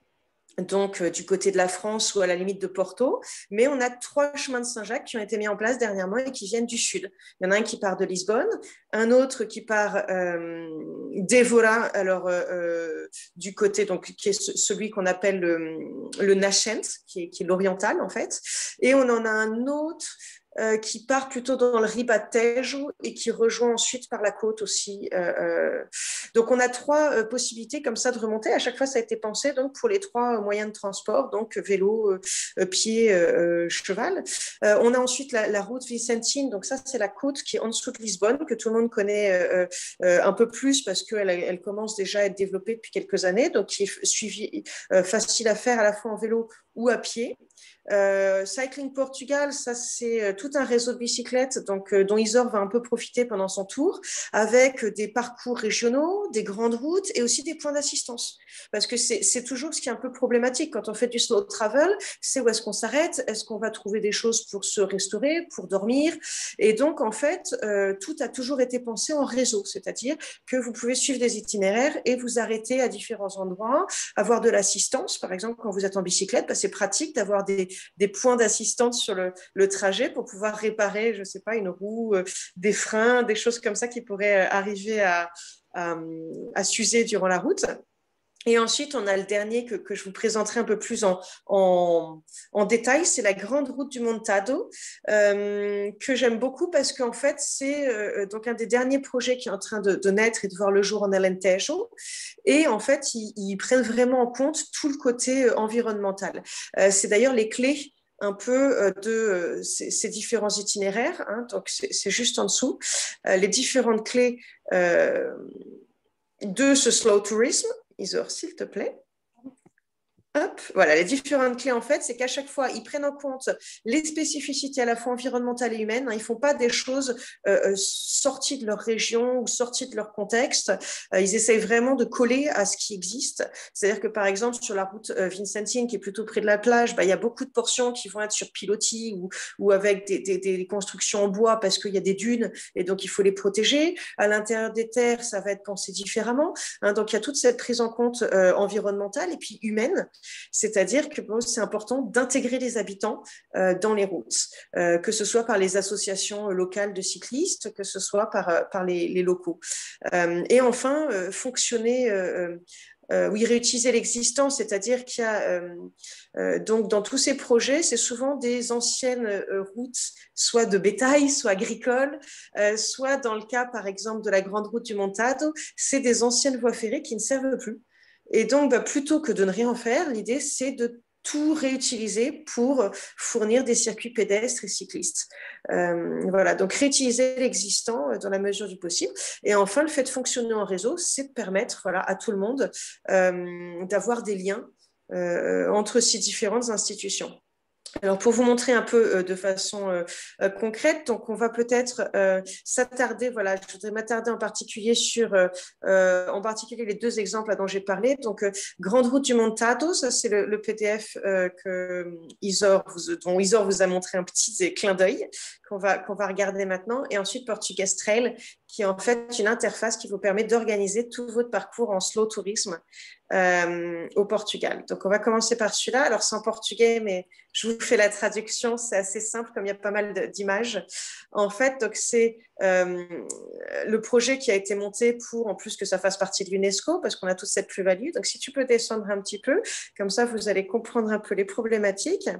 donc du côté de la France ou à la limite de Porto, mais on a 3 chemins de Saint-Jacques qui ont été mis en place dernièrement et qui viennent du sud. Il y en a un qui part de Lisbonne, un autre qui part d'Evora, alors du côté, donc qui est celui qu'on appelle le Nascent, qui est l'oriental en fait, et on en a un autre qui part plutôt dans le Ribatejo et qui rejoint ensuite par la côte aussi. Donc, on a 3 possibilités comme ça de remonter. À chaque fois, ça a été pensé donc, pour les 3 moyens de transport, donc vélo, pied, cheval. On a ensuite la route Vicentine. Donc, ça, c'est la côte qui est en dessous de Lisbonne, que tout le monde connaît un peu plus parce qu'elle commence déjà à être développée depuis quelques années, donc qui est suivi, facile à faire à la fois en vélo ou à pied. Cycling Portugal, ça c'est tout un réseau de bicyclettes dont Isor va un peu profiter pendant son tour, avec des parcours régionaux, des grandes routes et aussi des points d'assistance. Parce que c'est toujours ce qui est un peu problématique quand on fait du slow travel, c'est où est-ce qu'on s'arrête, est-ce qu'on va trouver des choses pour se restaurer, pour dormir. Et donc en fait, tout a toujours été pensé en réseau, c'est-à-dire que vous pouvez suivre des itinéraires et vous arrêter à différents endroits, avoir de l'assistance. Par exemple, quand vous êtes en bicyclette, c'est pratique d'avoir des points d'assistance sur le trajet pour pouvoir réparer, je ne sais pas, une roue, des freins, des choses comme ça qui pourraient arriver à s'user durant la route. Et ensuite, on a le dernier que je vous présenterai un peu plus en détail, c'est la grande route du Montado, que j'aime beaucoup parce qu'en fait, c'est donc un des derniers projets qui est en train de naître et de voir le jour en Alentejo. Et en fait, ils prennent vraiment en compte tout le côté environnemental. C'est d'ailleurs les clés un peu de ces différents itinéraires, hein, donc c'est juste en dessous, les différentes clés de ce slow tourisme. Isor, s'il te plaît. Hop, voilà, les différentes clés, en fait, c'est qu'à chaque fois, ils prennent en compte les spécificités à la fois environnementales et humaines. Ils ne font pas des choses sorties de leur région ou sorties de leur contexte. Ils essayent vraiment de coller à ce qui existe. C'est-à-dire que, par exemple, sur la route Vicentine, qui est plutôt près de la plage, il y a beaucoup de portions qui vont être sur pilotis ou avec des constructions en bois parce qu'il y a des dunes et donc il faut les protéger. À l'intérieur des terres, ça va être pensé différemment. Hein, donc, il y a toute cette prise en compte environnementale et puis humaine. C'est-à-dire que c'est important d'intégrer les habitants dans les routes, que ce soit par les associations locales de cyclistes, que ce soit par les locaux. Et enfin, fonctionner... oui, réutiliser l'existant, c'est-à-dire qu'il y a donc dans tous ces projets, c'est souvent des anciennes routes, soit de bétail, soit agricoles, soit dans le cas, par exemple, de la grande route du Montado, c'est des anciennes voies ferrées qui ne servent plus. Et donc, plutôt que de ne rien faire, l'idée, c'est de tout réutiliser pour fournir des circuits pédestres et cyclistes. Voilà, donc réutiliser l'existant dans la mesure du possible. Et enfin, le fait de fonctionner en réseau, c'est de permettre à tout le monde d'avoir des liens entre ces différentes institutions. Alors, pour vous montrer un peu de façon concrète, donc on va peut-être s'attarder, je voudrais m'attarder en particulier sur en particulier les 2 exemples dont j'ai parlé. Donc, Grande Route du Montado, ça c'est le PDF dont Isor vous a montré un petit clin d'œil qu'on va regarder maintenant. Et ensuite, Portuguese Trail, qui est en fait une interface qui vous permet d'organiser tout votre parcours en slow tourisme au Portugal. Donc, on va commencer par celui-là. Alors, c'est en portugais, mais je vous fais la traduction. C'est assez simple, comme il y a pas mal d'images. En fait, donc, c'est le projet qui a été monté pour, en plus, que ça fasse partie de l'UNESCO, parce qu'on a toute cette plus-value. Donc, si tu peux descendre un petit peu, comme ça, vous allez comprendre un peu les problématiques.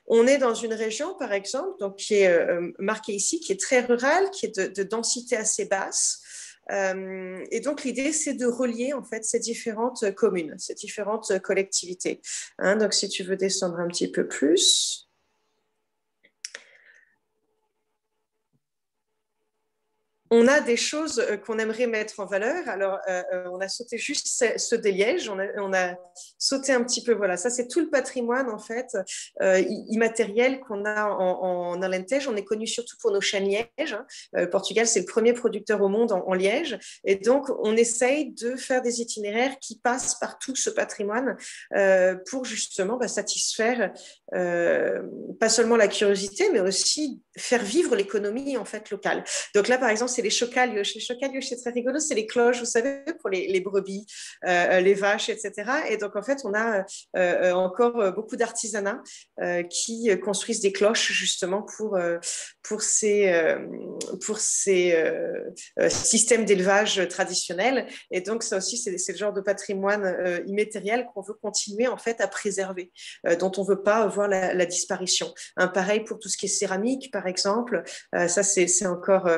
On est dans une région, par exemple, donc, qui est marquée ici, qui est très rurale, qui est de densité assez basse. Et donc, l'idée, c'est de relier en fait ces différentes communes, ces différentes collectivités. Hein, donc, si tu veux descendre un petit peu plus. On a des choses qu'on aimerait mettre en valeur. Alors, on a sauté juste ceux des Lièges. On a sauté un petit peu, voilà, ça c'est tout le patrimoine en fait immatériel qu'on a en Alentejo. On est connu surtout pour nos chênes lièges. Hein. Le Portugal, c'est le premier producteur au monde en liège. Et donc, on essaye de faire des itinéraires qui passent par tout ce patrimoine pour justement satisfaire pas seulement la curiosité, mais aussi faire vivre l'économie en fait locale. Donc là, par exemple, c'est les chocalhos. Les chocalhos, c'est très rigolo, c'est les cloches, vous savez, pour les brebis, les vaches, etc. Et donc, en fait, on a encore beaucoup d'artisanats qui construisent des cloches justement pour ces systèmes d'élevage traditionnels. Et donc, ça aussi, c'est le genre de patrimoine immatériel qu'on veut continuer en fait à préserver, dont on ne veut pas voir la disparition. Pareil pour tout ce qui est céramique, par exemple. Ça, c'est encore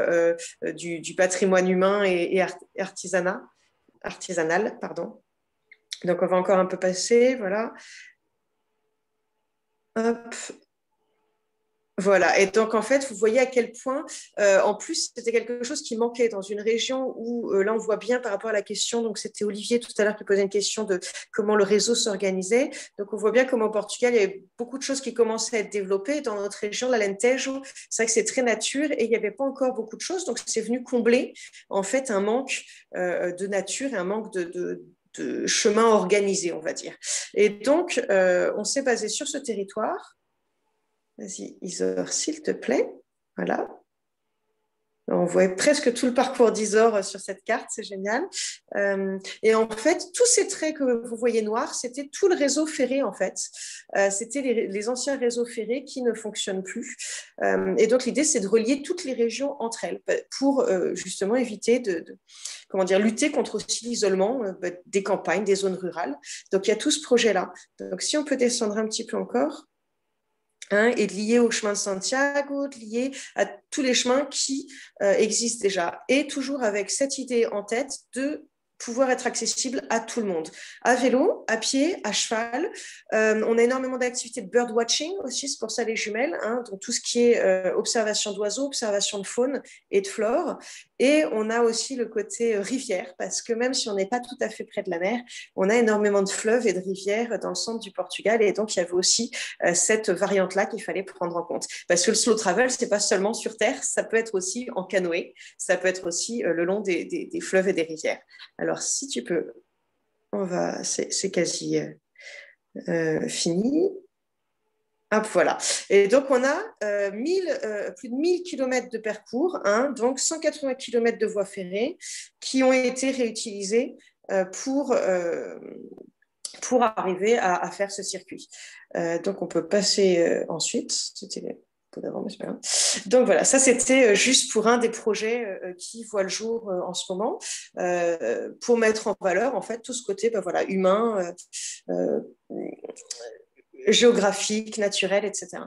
du patrimoine humain et artisanal, pardon. Donc, on va encore un peu passer, voilà. Hop. Voilà, et donc en fait, vous voyez à quel point, en plus, c'était quelque chose qui manquait dans une région où, là, on voit bien par rapport à la question, donc c'était Olivier tout à l'heure qui posait une question de comment le réseau s'organisait. Donc on voit bien comment au Portugal, il y avait beaucoup de choses qui commençaient à être développées. Dans notre région, l'Alentejo, c'est vrai que c'est très nature et il n'y avait pas encore beaucoup de choses, donc c'est venu combler en fait un manque de nature et un manque de chemin organisé, on va dire. Et donc, on s'est basé sur ce territoire. Vas-y, Isor, s'il te plaît. Voilà. On voit presque tout le parcours d'Isor sur cette carte, c'est génial. Et en fait, tous ces traits que vous voyez noirs, c'était tout le réseau ferré, en fait. C'était les anciens réseaux ferrés qui ne fonctionnent plus. Et donc, l'idée, c'est de relier toutes les régions entre elles pour justement éviter comment dire, lutter contre aussi l'isolement des campagnes, des zones rurales. Donc, il y a tout ce projet-là. Donc, si on peut descendre un petit peu encore. Hein, et de lier au chemin de Santiago, de lier à tous les chemins qui existent déjà. Et toujours avec cette idée en tête de pouvoir être accessible à tout le monde. À vélo, à pied, à cheval. On a énormément d'activités de birdwatching aussi, c'est pour ça les jumelles, hein, donc tout ce qui est observation d'oiseaux, observation de faune et de flore. Et on a aussi le côté rivière, parce que même si on n'est pas tout à fait près de la mer, on a énormément de fleuves et de rivières dans le centre du Portugal. Et donc, il y avait aussi cette variante-là qu'il fallait prendre en compte. Parce que le slow travel, ce n'est pas seulement sur terre, ça peut être aussi en canoë, ça peut être aussi le long des fleuves et des rivières. Alors, si tu peux, c'est quasi fini. Hop, voilà. Et donc, on a plus de 1000 km de parcours, hein, donc 180 km de voies ferrées qui ont été réutilisées pour arriver à faire ce circuit. Donc, on peut passer ensuite. C'était d'avant, mais c'est pas grave. Donc voilà, ça c'était juste pour un des projets qui voit le jour en ce moment, pour mettre en valeur en fait tout ce côté voilà, humain, géographique, naturel, etc.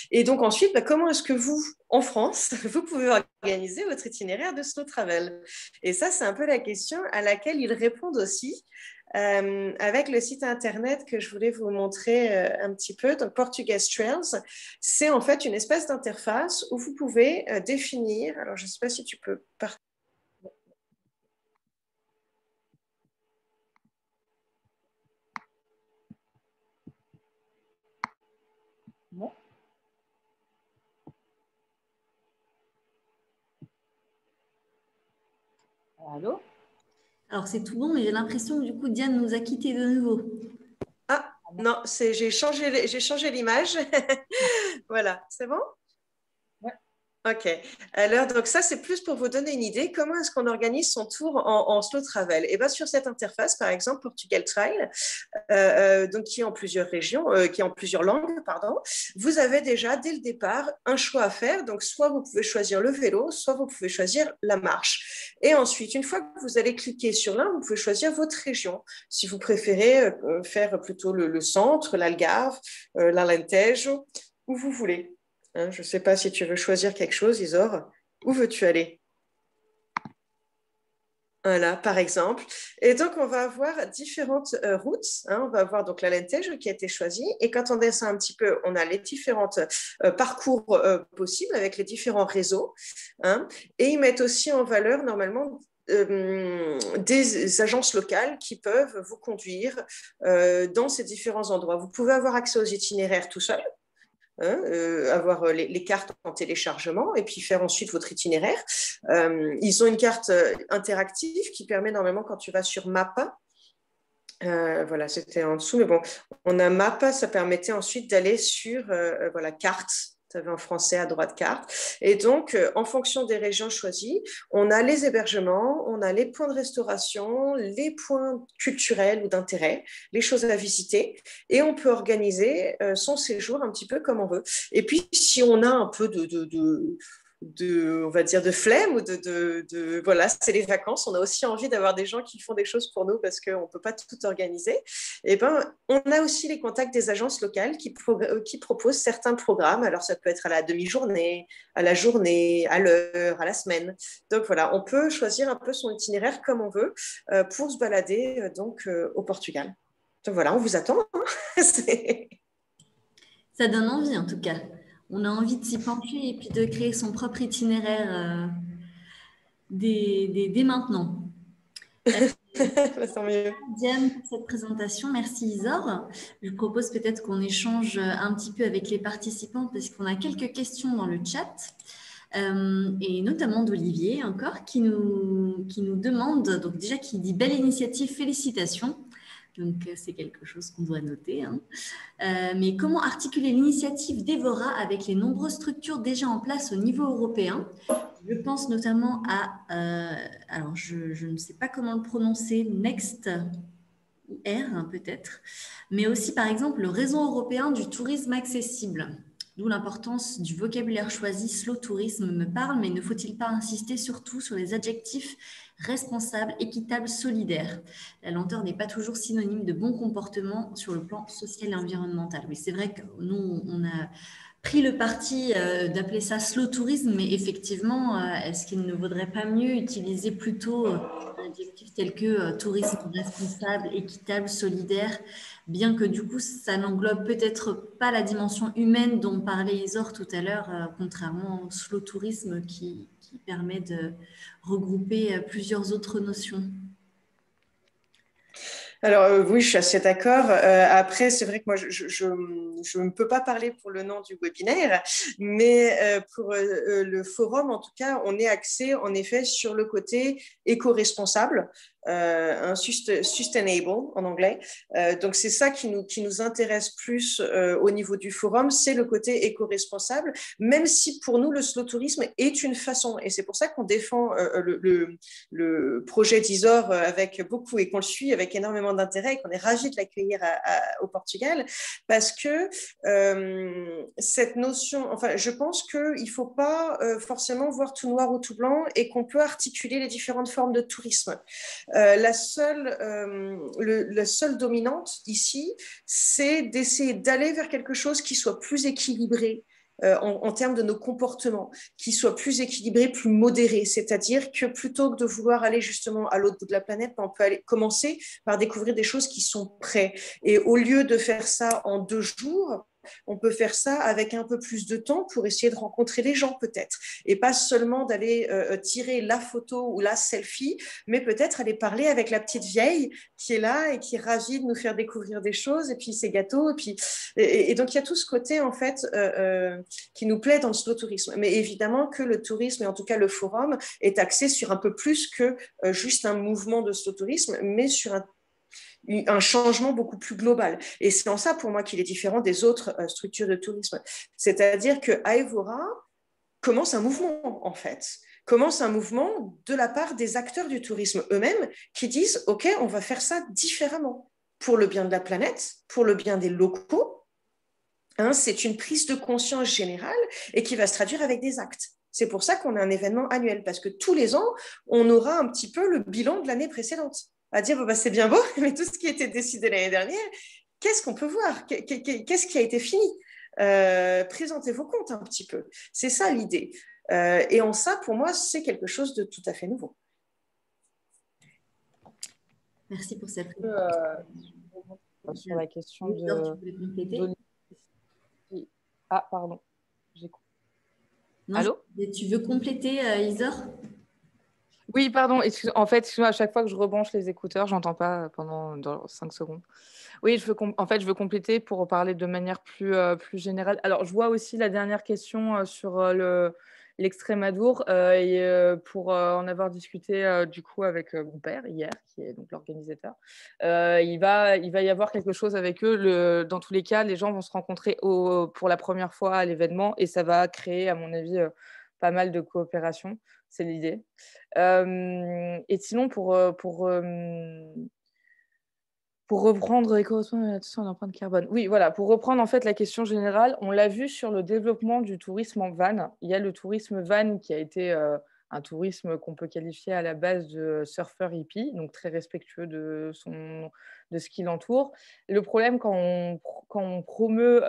Et donc ensuite, comment est-ce que vous, en France, vous pouvez organiser votre itinéraire de slow travel? Et ça, c'est un peu la question à laquelle ils répondent aussi avec le site internet que je voulais vous montrer un petit peu. Donc, Portuguese Trails, c'est en fait une espèce d'interface où vous pouvez définir, alors je ne sais pas si tu peux partir. Bon. Allô? Alors, c'est tout bon, mais j'ai l'impression que du coup, Diane nous a quittés de nouveau. Ah, non, j'ai changé l'image. Voilà, c'est bon? Ok, alors donc ça c'est plus pour vous donner une idée comment est-ce qu'on organise son tour en slow travel. Et bien sur cette interface par exemple Portugal Trail, donc qui est en plusieurs régions, qui est en plusieurs langues, pardon, vous avez déjà dès le départ un choix à faire. Donc soit vous pouvez choisir le vélo, soit vous pouvez choisir la marche. Et ensuite une fois que vous allez cliquer sur l'un, vous pouvez choisir votre région. Si vous préférez faire plutôt le centre, l'Algarve, l'Alentejo, où vous voulez. Hein, je ne sais pas si tu veux choisir quelque chose, Isor. Où veux-tu aller? Voilà, par exemple. Et donc, on va avoir différentes routes. On va avoir donc la Lentejo qui a été choisie. Et quand on descend un petit peu, on a les différents parcours possibles avec les différents réseaux. Et ils mettent aussi en valeur, normalement, des agences locales qui peuvent vous conduire dans ces différents endroits. Vous pouvez avoir accès aux itinéraires tout seul. Avoir les cartes en téléchargement et puis faire ensuite votre itinéraire. Ils ont une carte interactive qui permet normalement quand tu vas sur Mappa, voilà, c'était en dessous, mais bon, on a Mappa, ça permettait ensuite d'aller sur voilà, carte. Tu avais en français à droite carte. Et donc, en fonction des régions choisies, on a les hébergements, on a les points de restauration, les points culturels ou d'intérêt, les choses à visiter. Et on peut organiser son séjour un petit peu comme on veut. Et puis, si on a un peu on va dire, de flemme ou voilà, c'est les vacances. On a aussi envie d'avoir des gens qui font des choses pour nous parce qu'on ne peut pas tout organiser. Et ben, on a aussi les contacts des agences locales qui proposent certains programmes. Alors, ça peut être à la demi-journée, à la journée, à l'heure, à la semaine. Donc, voilà, on peut choisir un peu son itinéraire comme on veut pour se balader au Portugal. Donc, voilà, on vous attend. Ça donne envie, en tout cas. On a envie de s'y pencher et puis de créer son propre itinéraire dès maintenant. Tant mieux. Diane, pour cette présentation. Merci Isor. Je propose peut-être qu'on échange un petit peu avec les participants parce qu'on a quelques questions dans le chat. Et notamment d'Olivier encore qui nous demande, donc déjà qui dit belle initiative, félicitations. Donc c'est quelque chose qu'on doit noter. Mais comment articuler l'initiative d'Evora avec les nombreuses structures déjà en place au niveau européen? Je pense notamment à, alors je ne sais pas comment le prononcer, Next R peut-être, mais aussi par exemple le réseau européen du tourisme accessible. D'où l'importance du vocabulaire choisi. Slow tourisme me parle, mais ne faut-il pas insister surtout sur les adjectifs responsable, équitable, solidaire? La lenteur n'est pas toujours synonyme de bon comportement sur le plan social et environnemental. Oui, c'est vrai que nous, on a pris le parti d'appeler ça slow tourisme, mais effectivement, est-ce qu'il ne vaudrait pas mieux utiliser plutôt un adjectif tel que tourisme responsable, équitable, solidaire, bien que du coup, ça n'englobe peut-être pas la dimension humaine dont parlait Isor tout à l'heure, contrairement au slow tourisme qui permet de regrouper plusieurs autres notions. Alors oui, je suis assez d'accord. Après, c'est vrai que moi, je ne peux pas parler pour le nom du webinaire, mais pour le forum, en tout cas, on est axé en effet sur le côté éco-responsable, sustainable en anglais. Donc c'est ça qui nous intéresse plus au niveau du forum, c'est le côté éco-responsable, même si pour nous, le slow tourisme est une façon, et c'est pour ça qu'on défend le projet d'Isor avec beaucoup et qu'on le suit avec énormément d'intérêt et qu'on est ravis de l'accueillir au Portugal parce que cette notion, enfin, je pense qu'il ne faut pas forcément voir tout noir ou tout blanc et qu'on peut articuler les différentes formes de tourisme. La seule dominante ici, c'est d'essayer d'aller vers quelque chose qui soit plus équilibré en termes de nos comportements, qui soit plus équilibré, plus modéré. C'est-à-dire que plutôt que de vouloir aller justement à l'autre bout de la planète, on peut commencer par découvrir des choses qui sont prêtes. Et au lieu de faire ça en 2 jours, on peut faire ça avec un peu plus de temps pour essayer de rencontrer les gens peut-être. Et pas seulement d'aller tirer la photo ou la selfie, mais peut-être aller parler avec la petite vieille qui est là et qui est ravie de nous faire découvrir des choses et puis ses gâteaux. Et donc, il y a tout ce côté, en fait, qui nous plaît dans le slow tourisme. Mais évidemment que le tourisme, et en tout cas le forum, est axé sur un peu plus que juste un mouvement de slow tourisme, mais sur un changement beaucoup plus global. Et c'est en ça, pour moi, qu'il est différent des autres structures de tourisme. C'est-à-dire qu'à Evora commence un mouvement, en fait. Commence un mouvement de la part des acteurs du tourisme eux-mêmes qui disent « Ok, on va faire ça différemment pour le bien de la planète, pour le bien des locaux. » C'est une prise de conscience générale et qui va se traduire avec des actes. C'est pour ça qu'on a un événement annuel, parce que tous les ans, on aura un petit peu le bilan de l'année précédente. À dire, c'est bien beau, mais tout ce qui a été décidé l'année dernière, qu'est-ce qu'on peut voir? Qu'est-ce qui a été fini? Présentez vos comptes un petit peu. C'est ça l'idée. Et en ça, pour moi, c'est quelque chose de tout à fait nouveau. Merci pour cette réponse. Euh, sur la question Isor, tu voulais compléter? Ah, pardon. Non, Allô? tu veux compléter, Isor? Oui, pardon. En fait, excuse-moi, à chaque fois que je rebranche les écouteurs, j'entends pas pendant 5 secondes. Oui, en fait, je veux compléter pour parler de manière plus générale. Alors, je vois aussi la dernière question sur l'Extrémadour pour en avoir discuté du coup avec mon père hier, qui est donc l'organisateur. Il va y avoir quelque chose avec eux. Dans tous les cas, les gens vont se rencontrer pour la première fois à l'événement et ça va créer, à mon avis, pas mal de coopération. C'est l'idée. Et sinon, pour reprendre et correspondre à l'empreinte carbone. Oui, voilà, pour reprendre en fait la question générale, on l'a vu sur le développement du tourisme en van. Il y a le tourisme van qui a été un tourisme qu'on peut qualifier à la base de surfeur hippie, donc très respectueux de ce qui l'entoure. Le problème quand on promeut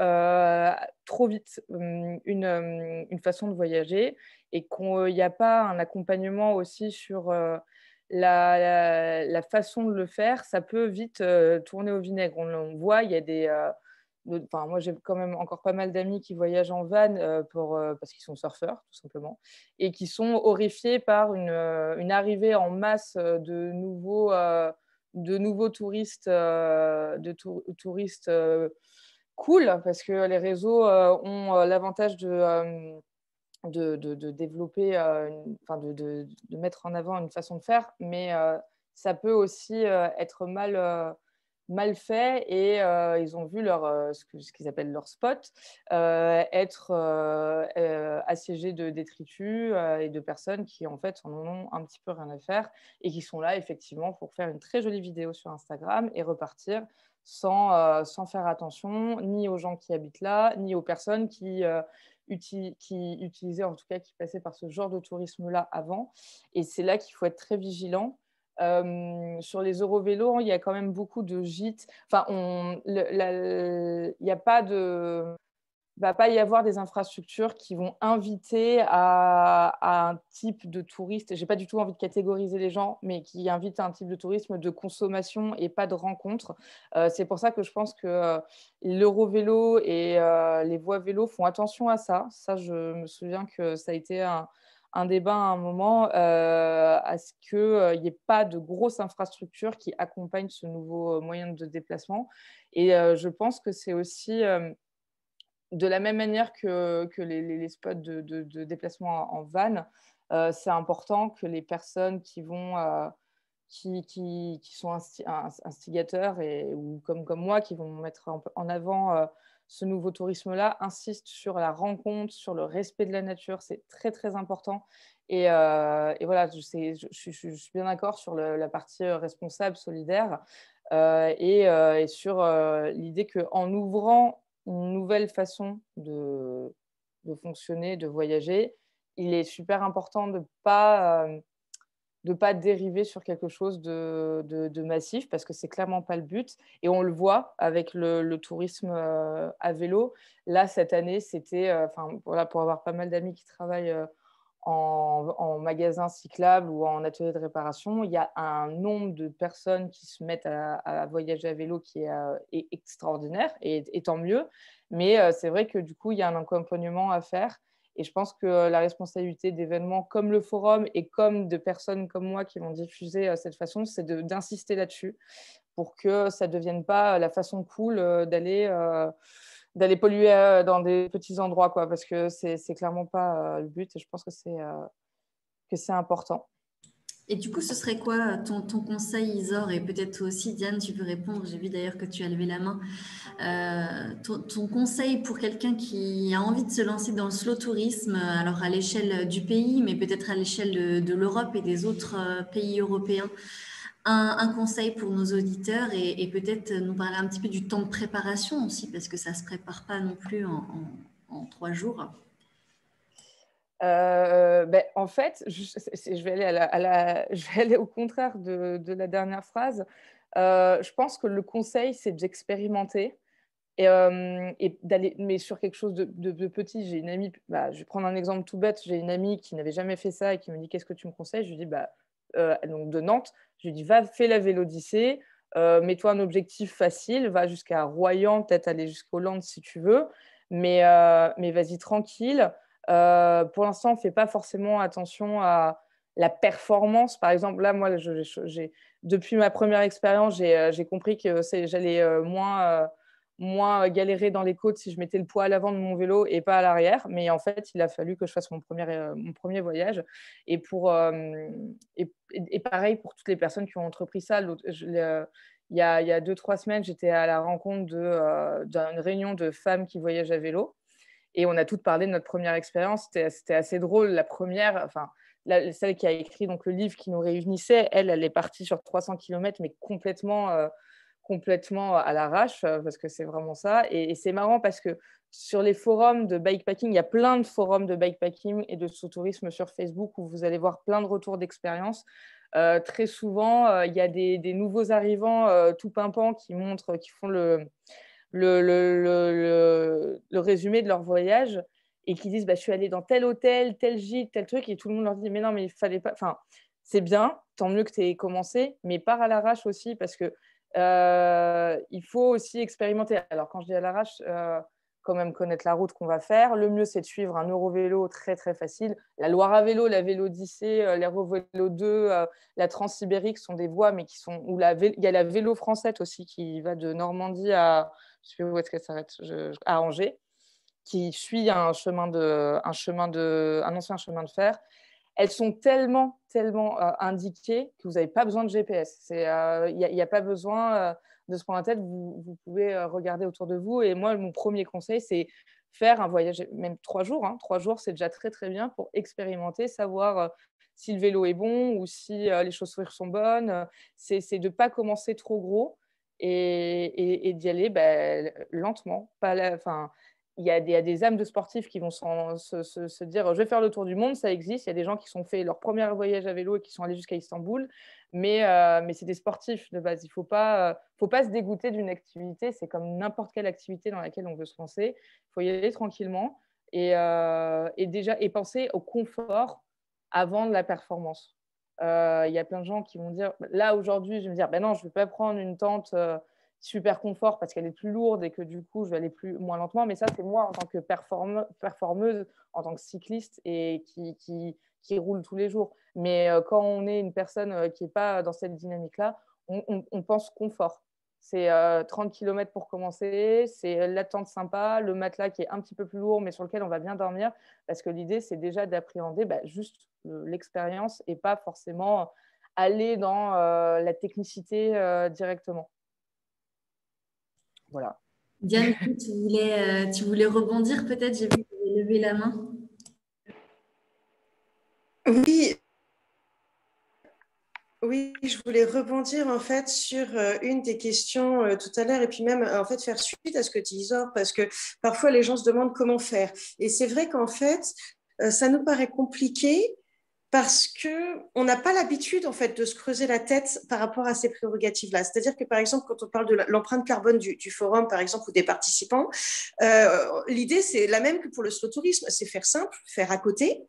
trop vite une façon de voyager et qu'il n'y a pas un accompagnement aussi sur la façon de le faire, ça peut vite tourner au vinaigre. On voit, il y a moi, j'ai quand même encore pas mal d'amis qui voyagent en van parce qu'ils sont surfeurs, tout simplement, et qui sont horrifiés par une arrivée en masse de nouveaux touristes, touristes cool, parce que les réseaux ont l'avantage de développer, de mettre en avant une façon de faire, mais ça peut aussi être mal fait et ils ont vu ce qu'ils appellent leur spot être assiégé de détritus et de personnes qui en fait en ont un petit peu rien à faire et qui sont là effectivement pour faire une très jolie vidéo sur Instagram et repartir sans faire attention ni aux gens qui habitent là, ni aux personnes qui utilisaient, en tout cas, qui passaient par ce genre de tourisme-là avant. Et c'est là qu'il faut être très vigilant. Sur les Eurovélos, il y a quand même beaucoup de gîtes. Enfin, il n'y a pas de va pas y avoir des infrastructures qui vont inviter à un type de touriste. J'ai pas du tout envie de catégoriser les gens, mais qui invitent à un type de tourisme de consommation et pas de rencontre. C'est pour ça que je pense que l'Eurovélo et les voies vélo font attention à ça. Ça, je me souviens que ça a été un débat à un moment à ce qu'il n'y ait pas de grosses infrastructures qui accompagnent ce nouveau moyen de déplacement. Et je pense que c'est aussi de la même manière que les spots de déplacement en van, c'est important que les personnes qui sont instigateurs ou comme moi, qui vont mettre en avant ce nouveau tourisme-là, insistent sur la rencontre, sur le respect de la nature. C'est très, très important. Et voilà, je suis bien d'accord sur la partie responsable, solidaire, et sur l'idée qu'en ouvrant une nouvelle façon de fonctionner, de voyager, il est super important de pas dériver sur quelque chose de massif parce que c'est clairement pas le but. Et on le voit avec le tourisme à vélo. Là, cette année, c'était, voilà, pour avoir pas mal d'amis qui travaillent en magasin cyclable ou en atelier de réparation, il y a un nombre de personnes qui se mettent à voyager à vélo qui est extraordinaire et tant mieux. Mais c'est vrai que du coup, il y a un accompagnement à faire. Et je pense que la responsabilité d'événements comme le forum et comme de personnes comme moi qui vont diffuser cette façon, c'est d'insister là-dessus pour que ça ne devienne pas la façon cool d'aller polluer dans des petits endroits, quoi, parce que c'est clairement pas le but et je pense que c'est important. Et du coup, ce serait quoi ton conseil, Isor? Et peut-être toi aussi, Diane, tu peux répondre. J'ai vu d'ailleurs que tu as levé la main. Ton conseil pour quelqu'un qui a envie de se lancer dans le slow tourisme, alors à l'échelle du pays, mais peut-être à l'échelle de l'Europe et des autres pays européens, un conseil pour nos auditeurs et peut-être nous parler un petit peu du temps de préparation aussi, parce que ça ne se prépare pas non plus en 3 jours. En fait, je vais aller je vais aller au contraire de la dernière phrase. Je pense que le conseil, c'est d'expérimenter et d'aller, mais sur quelque chose de petit. J'ai une amie, je vais prendre un exemple tout bête. J'ai une amie qui n'avait jamais fait ça et qui me dit qu'est-ce que tu me conseilles? Je lui dis donc de Nantes. Je lui dis, va, fais la Vélodyssée, mets-toi un objectif facile, va jusqu'à Royan, peut-être aller jusqu'au Landes si tu veux, mais vas-y tranquille. Pour l'instant, on ne fait pas forcément attention à la performance. Par exemple, là, moi, depuis ma première expérience, j'ai compris que j'allais moins galérer dans les côtes si je mettais le poids à l'avant de mon vélo et pas à l'arrière. Mais en fait, il a fallu que je fasse mon premier voyage. Et pareil pour toutes les personnes qui ont entrepris ça. Il y a 2-3 semaines, j'étais à la rencontre d'une réunion de femmes qui voyagent à vélo. Et on a toutes parlé de notre première expérience. C'était assez drôle. La première, enfin, celle qui a écrit donc, le livre qui nous réunissait, elle est partie sur 300 km, mais complètement à l'arrache, parce que c'est vraiment ça. Et c'est marrant parce que sur les forums de bikepacking, il y a plein de forums de bikepacking et de sous-tourisme sur Facebook où vous allez voir plein de retours d'expérience. Très souvent, il y a des nouveaux arrivants tout pimpants qui font le résumé de leur voyage et qui disent je suis allée dans tel hôtel, tel gîte, tel truc, et tout le monde leur dit mais non, mais il fallait pas. Enfin, c'est bien, tant mieux que tu aies commencé, mais pars à l'arrache aussi parce que il faut aussi expérimenter. Alors, quand je dis à l'arrache, quand même connaître la route qu'on va faire. Le mieux, c'est de suivre un Eurovélo très, très facile. La Loire à vélo, la Vélodyssée, l'Eurovélo 2, la Transsibérique sont des voies, mais qui sont où il y a la Vélo française aussi qui va de Normandie à, je sais plus où est-ce qu'elle s'arrête, à Angers, qui suit un ancien chemin de fer. Elles sont tellement indiquées que vous n'avez pas besoin de GPS. Il n'y a pas besoin de se prendre la tête. Vous pouvez regarder autour de vous. Et moi, mon premier conseil, c'est faire un voyage, même 3 jours. 3 jours, c'est déjà très, très bien pour expérimenter, savoir si le vélo est bon ou si les chaussures sont bonnes. C'est de ne pas commencer trop gros et d'y aller lentement. Il y a des âmes de sportifs qui vont se dire je vais faire le tour du monde, ça existe. Il y a des gens qui ont fait leur premier voyage à vélo et qui sont allés jusqu'à Istanbul, mais c'est des sportifs de base. Il ne faut pas se dégoûter d'une activité. C'est comme n'importe quelle activité dans laquelle on veut se lancer. Il faut y aller tranquillement et penser au confort avant de la performance. Il y a plein de gens qui vont dire là aujourd'hui, je vais me dire non, je ne vais pas prendre une tente super confort parce qu'elle est plus lourde et que du coup, je vais aller moins lentement. Mais ça, c'est moi en tant que performeuse, en tant que cycliste et qui roule tous les jours. Mais quand on est une personne qui n'est pas dans cette dynamique-là, on pense confort. C'est 30 km pour commencer, c'est la tente sympa, le matelas qui est un petit peu plus lourd mais sur lequel on va bien dormir parce que l'idée, c'est déjà d'appréhender juste l'expérience et pas forcément aller dans la technicité directement. Voilà. Diane, tu voulais rebondir peut-être? J'ai vu que tu avais levé la main. Oui, je voulais rebondir en fait sur une des questions tout à l'heure et puis même en fait faire suite à ce que tu dis, Zor, parce que parfois les gens se demandent comment faire. Et c'est vrai qu'en fait, ça nous paraît compliqué parce qu'on n'a pas l'habitude en fait de se creuser la tête par rapport à ces prérogatives-là. C'est-à-dire que par exemple, quand on parle de l'empreinte carbone du forum, par exemple, ou des participants, l'idée c'est la même que pour le slow tourisme, c'est faire simple, faire à côté,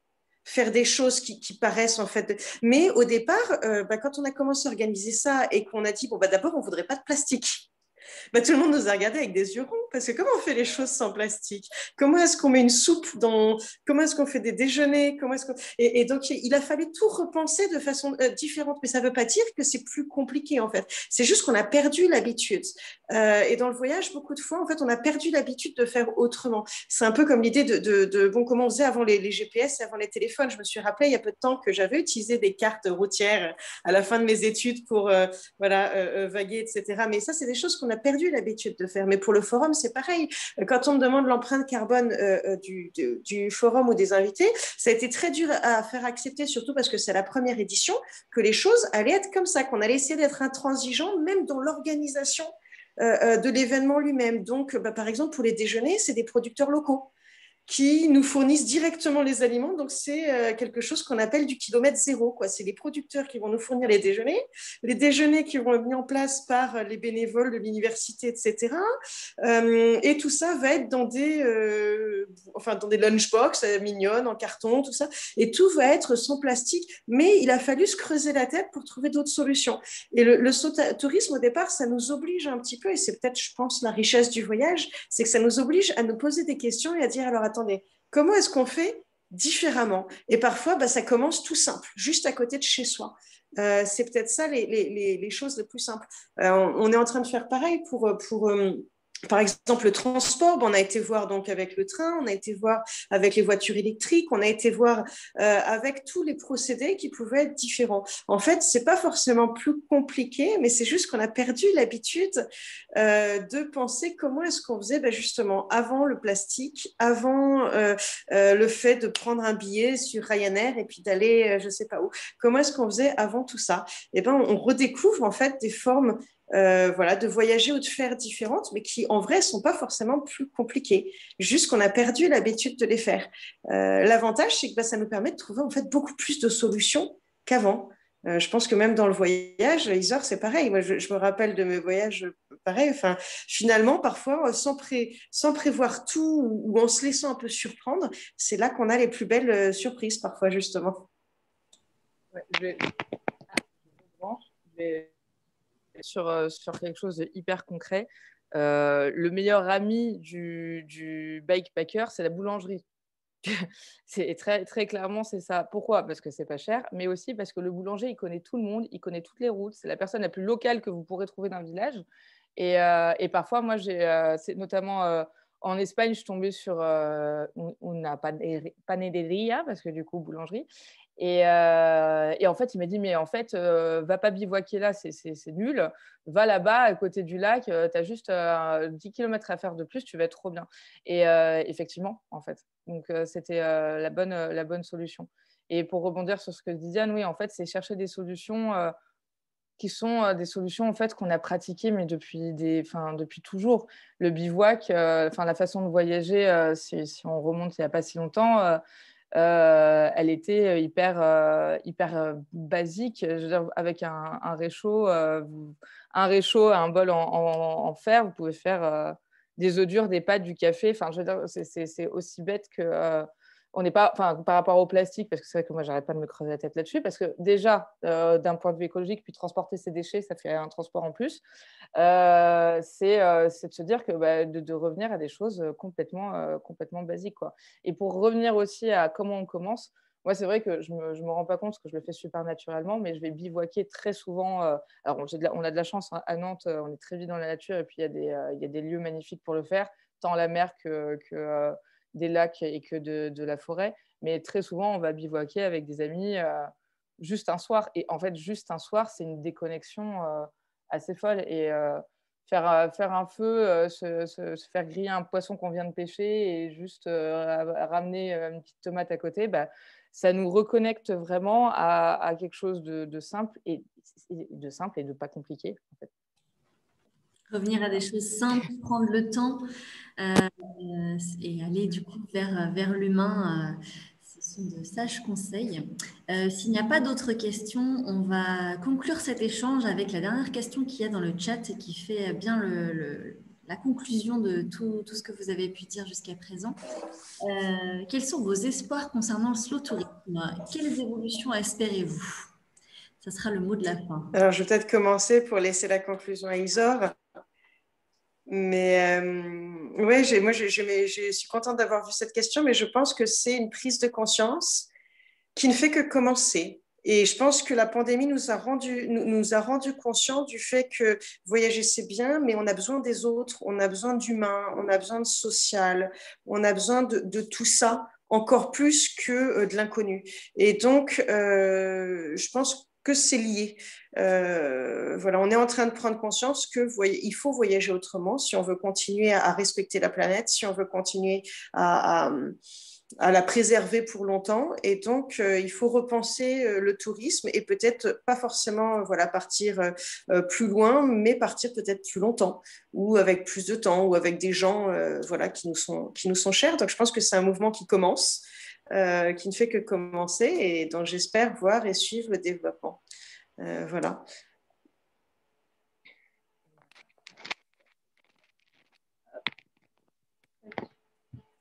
faire des choses qui paraissent en fait. Mais au départ, quand on a commencé à organiser ça et qu'on a dit d'abord on voudrait pas de plastique. Tout le monde nous a regardé avec des yeux ronds parce que comment on fait les choses sans plastique? Comment est-ce qu'on met une soupe comment est-ce qu'on fait des déjeuners? Et donc il a fallu tout repenser de façon différente, mais ça ne veut pas dire que c'est plus compliqué en fait. C'est juste qu'on a perdu l'habitude. Et dans le voyage, beaucoup de fois en fait, on a perdu l'habitude de faire autrement. C'est un peu comme l'idée de comment on faisait avant les GPS et avant les téléphones. Je me suis rappelé il y a peu de temps que j'avais utilisé des cartes routières à la fin de mes études pour vaguer, etc. Mais ça, c'est des choses qu'on a perdu l'habitude de faire. Mais pour le forum, c'est pareil. Quand on me demande l'empreinte carbone du forum ou des invités, ça a été très dur à faire accepter, surtout parce que c'est la première édition, que les choses allaient être comme ça, qu'on allait essayer d'être intransigeant, même dans l'organisation de l'événement lui-même. Donc, par exemple, pour les déjeuners, c'est des producteurs locaux. qui nous fournissent directement les aliments. Donc, c'est quelque chose qu'on appelle du kilomètre zéro, quoi. C'est les producteurs qui vont nous fournir les déjeuners qui vont être mis en place par les bénévoles de l'université, etc. Et tout ça va être dans des lunchbox mignonnes, en carton, tout ça. Et tout va être sans plastique. Mais il a fallu se creuser la tête pour trouver d'autres solutions. Et le tourisme, au départ, ça nous oblige un petit peu, et c'est peut-être, je pense, la richesse du voyage, c'est que ça nous oblige à nous poser des questions et à dire, alors attendez, comment est-ce qu'on fait différemment? Et parfois, ça commence tout simple, juste à côté de chez soi. C'est peut-être ça les choses les plus simples. On est en train de faire pareil pour par exemple, le transport, on a été voir donc avec le train, on a été voir avec les voitures électriques, on a été voir avec tous les procédés qui pouvaient être différents. En fait, c'est pas forcément plus compliqué, mais c'est juste qu'on a perdu l'habitude de penser comment est-ce qu'on faisait justement avant le plastique, avant le fait de prendre un billet sur Ryanair et puis d'aller je sais pas où. Comment est-ce qu'on faisait avant tout ça? Eh ben, on redécouvre en fait des formes de voyager ou de faire différentes, mais qui en vrai sont pas forcément plus compliquées. Juste qu'on a perdu l'habitude de les faire. L'avantage, c'est que ça nous permet de trouver en fait beaucoup plus de solutions qu'avant. Je pense que même dans le voyage, Isor, c'est pareil. Moi, je me rappelle de mes voyages pareil. Enfin, finalement, parfois, sans prévoir tout ou en se laissant un peu surprendre, c'est là qu'on a les plus belles surprises, parfois, justement. Ouais, je vais sur quelque chose de hyper concret. Le meilleur ami du bikepacker, c'est la boulangerie. C'est très, très clairement, c'est ça. Pourquoi? Parce que c'est pas cher, mais aussi parce que le boulanger, il connaît tout le monde, il connaît toutes les routes. C'est la personne la plus locale que vous pourrez trouver d'un village. Et parfois, moi, c'est notamment en Espagne, je suis tombée sur una panadería, parce que du coup, boulangerie. Et en fait, il m'a dit, mais en fait, va pas bivouaquer là, c'est nul. Va là-bas, à côté du lac, tu as juste 10 km à faire de plus, tu vas être trop bien. Et effectivement, en fait. Donc, c'était la bonne solution. Et pour rebondir sur ce que dit Diane, oui, en fait, c'est chercher des solutions qui sont des solutions en fait, qu'on a pratiquées, mais depuis toujours. Le bivouac, la façon de voyager, si on remonte il n'y a pas si longtemps, elle était hyper basique. Je veux dire, avec un réchaud, un bol en fer, vous pouvez faire des œufs durs, des pâtes, du café. Enfin, je veux dire, c'est aussi bête que on n'est pas, par rapport au plastique, parce que c'est vrai que moi, j'arrête pas de me creuser la tête là-dessus, parce que déjà, d'un point de vue écologique, puis transporter ces déchets, ça fait un transport en plus. C'est de se dire que de revenir à des choses complètement basiques, quoi. Et pour revenir aussi à comment on commence, moi, c'est vrai que je me rends pas compte parce que je le fais super naturellement, mais je vais bivouaquer très souvent. Alors, on a de la chance à Nantes, on est très vite dans la nature et puis il y a des lieux magnifiques pour le faire, tant la mer que des lacs et que de la forêt. Mais très souvent, on va bivouaquer avec des amis juste un soir. Et en fait, juste un soir, c'est une déconnexion assez folle. Et faire un feu, se faire griller un poisson qu'on vient de pêcher et juste ramener une petite tomate à côté, ça nous reconnecte vraiment à quelque chose de simple et de pas compliqué, en fait. Revenir à des choses simples, prendre le temps et aller du coup vers l'humain. Ce sont de sages conseils. S'il n'y a pas d'autres questions, on va conclure cet échange avec la dernière question qu'il y a dans le chat et qui fait bien la conclusion de tout ce que vous avez pu dire jusqu'à présent. Quels sont vos espoirs concernant le slow tourisme? Quelles évolutions espérez-vous? Ça sera le mot de la fin. Alors, je vais peut-être commencer pour laisser la conclusion à Isor. Mais ouais, je suis contente d'avoir vu cette question, mais je pense que c'est une prise de conscience qui ne fait que commencer. Et je pense que la pandémie nous a rendu conscients du fait que voyager, c'est bien, mais on a besoin des autres, on a besoin d'humain, on a besoin de social, on a besoin de tout ça, encore plus que de l'inconnu. Et donc, je pense que c'est lié. On est en train de prendre conscience il faut voyager autrement si on veut continuer à respecter la planète, si on veut continuer à à la préserver pour longtemps. Et donc, il faut repenser le tourisme et peut-être pas forcément voilà, partir plus loin, mais partir peut-être plus longtemps ou avec plus de temps ou avec des gens voilà, qui nous sont chers. Donc, je pense que c'est un mouvement qui commence, qui ne fait que commencer et dont j'espère voir et suivre le développement. Voilà.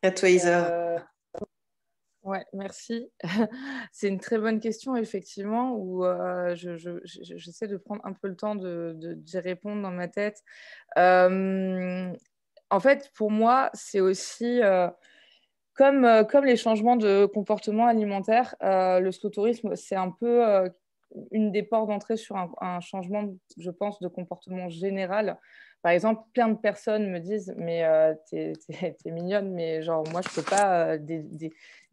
À toi, Isa. Ouais, merci. C'est une très bonne question, effectivement, où j'essaie de prendre un peu le temps d'y répondre dans ma tête. En fait, pour moi, c'est aussi, comme les changements de comportement alimentaire, le slow-tourisme, c'est un peu une des portes d'entrée sur un changement, je pense, de comportement général. Par exemple, plein de personnes me disent, mais t'es mignonne, mais genre, moi, je ne peux pas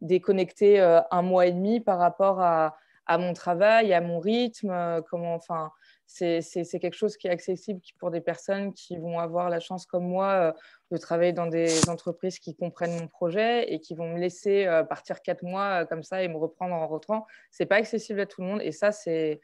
déconnecter un mois et demi par rapport à mon travail, à mon rythme. Enfin, c'est quelque chose qui est accessible pour des personnes qui vont avoir la chance, comme moi, de travailler dans des entreprises qui comprennent mon projet et qui vont me laisser partir 4 mois comme ça et me reprendre en rentrant. Ce n'est pas accessible à tout le monde et ça, c'est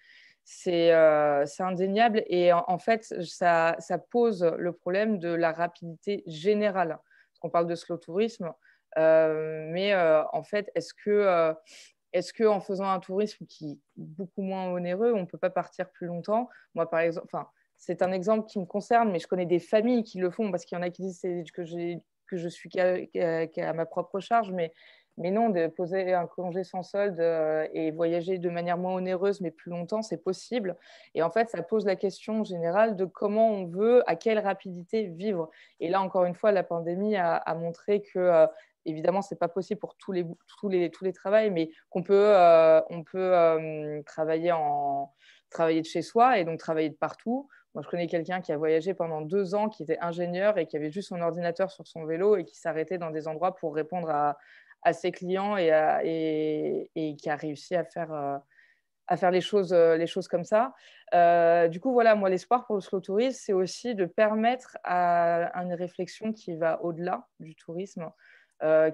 indéniable. Et en fait, ça pose le problème de la rapidité générale. Parce qu'on parle de slow tourisme, mais en fait, est-ce qu'en faisant un tourisme qui est beaucoup moins onéreux, on ne peut pas partir plus longtemps? Moi, par exemple, c'est un exemple qui me concerne, mais je connais des familles qui le font parce qu'il y en a qui disent que je suis qu'à ma propre charge, mais non, de poser un congé sans solde et voyager de manière moins onéreuse, mais plus longtemps, c'est possible. Et en fait, ça pose la question générale de comment on veut, à quelle rapidité vivre. Et là, encore une fois, la pandémie a montré que évidemment, ce n'est pas possible pour tous les travails, mais on peut travailler de chez soi et donc travailler de partout. Moi, je connais quelqu'un qui a voyagé pendant 2 ans, qui était ingénieur et qui avait juste son ordinateur sur son vélo et qui s'arrêtait dans des endroits pour répondre à ses clients et qui a réussi à faire les choses comme ça. Du coup, voilà, moi, l'espoir pour le slow tourisme, c'est aussi de permettre à une réflexion qui va au-delà du tourisme,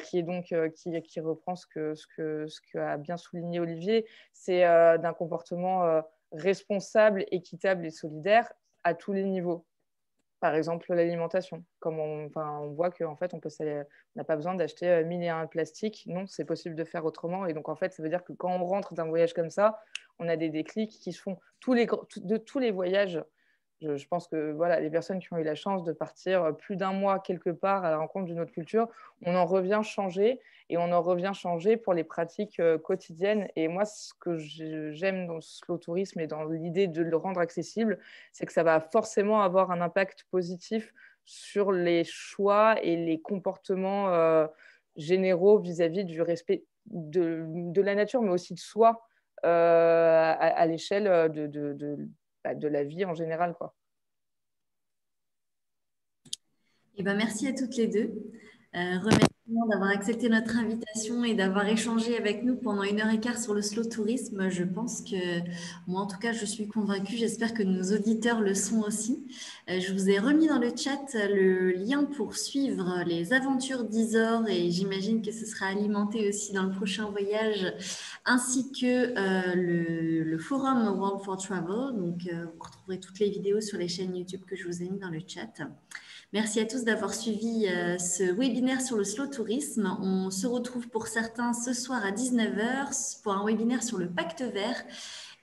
qui est donc qui reprend ce que a bien souligné Olivier, c'est d'un comportement responsable, équitable et solidaire à tous les niveaux. Par exemple, l'alimentation. Comme on voit qu'en fait, on n'a pas besoin d'acheter 1001 plastiques. Non, c'est possible de faire autrement. Et donc, en fait, ça veut dire que quand on rentre d'un voyage comme ça, on a des déclics qui se font de tous les voyages. Je pense que voilà, les personnes qui ont eu la chance de partir plus d'un mois quelque part à la rencontre d'une autre culture, on en revient changé et on en revient changé pour les pratiques quotidiennes. Et moi, ce que j'aime dans le slow tourisme et dans l'idée de le rendre accessible, c'est que ça va forcément avoir un impact positif sur les choix et les comportements généraux vis-à-vis du respect de la nature, mais aussi de soi à l'échelle de la vie en général, quoi. Eh ben, merci à toutes les deux. Remerciement d'avoir accepté notre invitation et d'avoir échangé avec nous pendant 1h15 sur le slow tourisme. Je pense que moi, en tout cas, je suis convaincue. J'espère que nos auditeurs le sont aussi. Je vous ai remis dans le chat le lien pour suivre les aventures d'Isor et j'imagine que ce sera alimenté aussi dans le prochain voyage, ainsi que le forum World for Travel. Donc, vous retrouverez toutes les vidéos sur les chaînes YouTube que je vous ai mis dans le chat. Merci à tous d'avoir suivi ce webinaire sur le slow tourisme. On se retrouve pour certains ce soir à 19h pour un webinaire sur le pacte vert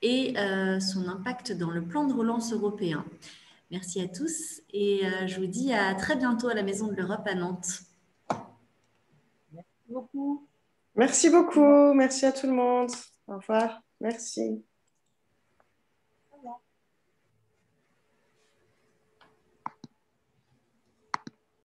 et son impact dans le plan de relance européen. Merci à tous et je vous dis à très bientôt à la Maison de l'Europe à Nantes. Merci beaucoup. Merci beaucoup. Merci à tout le monde. Au revoir. Merci.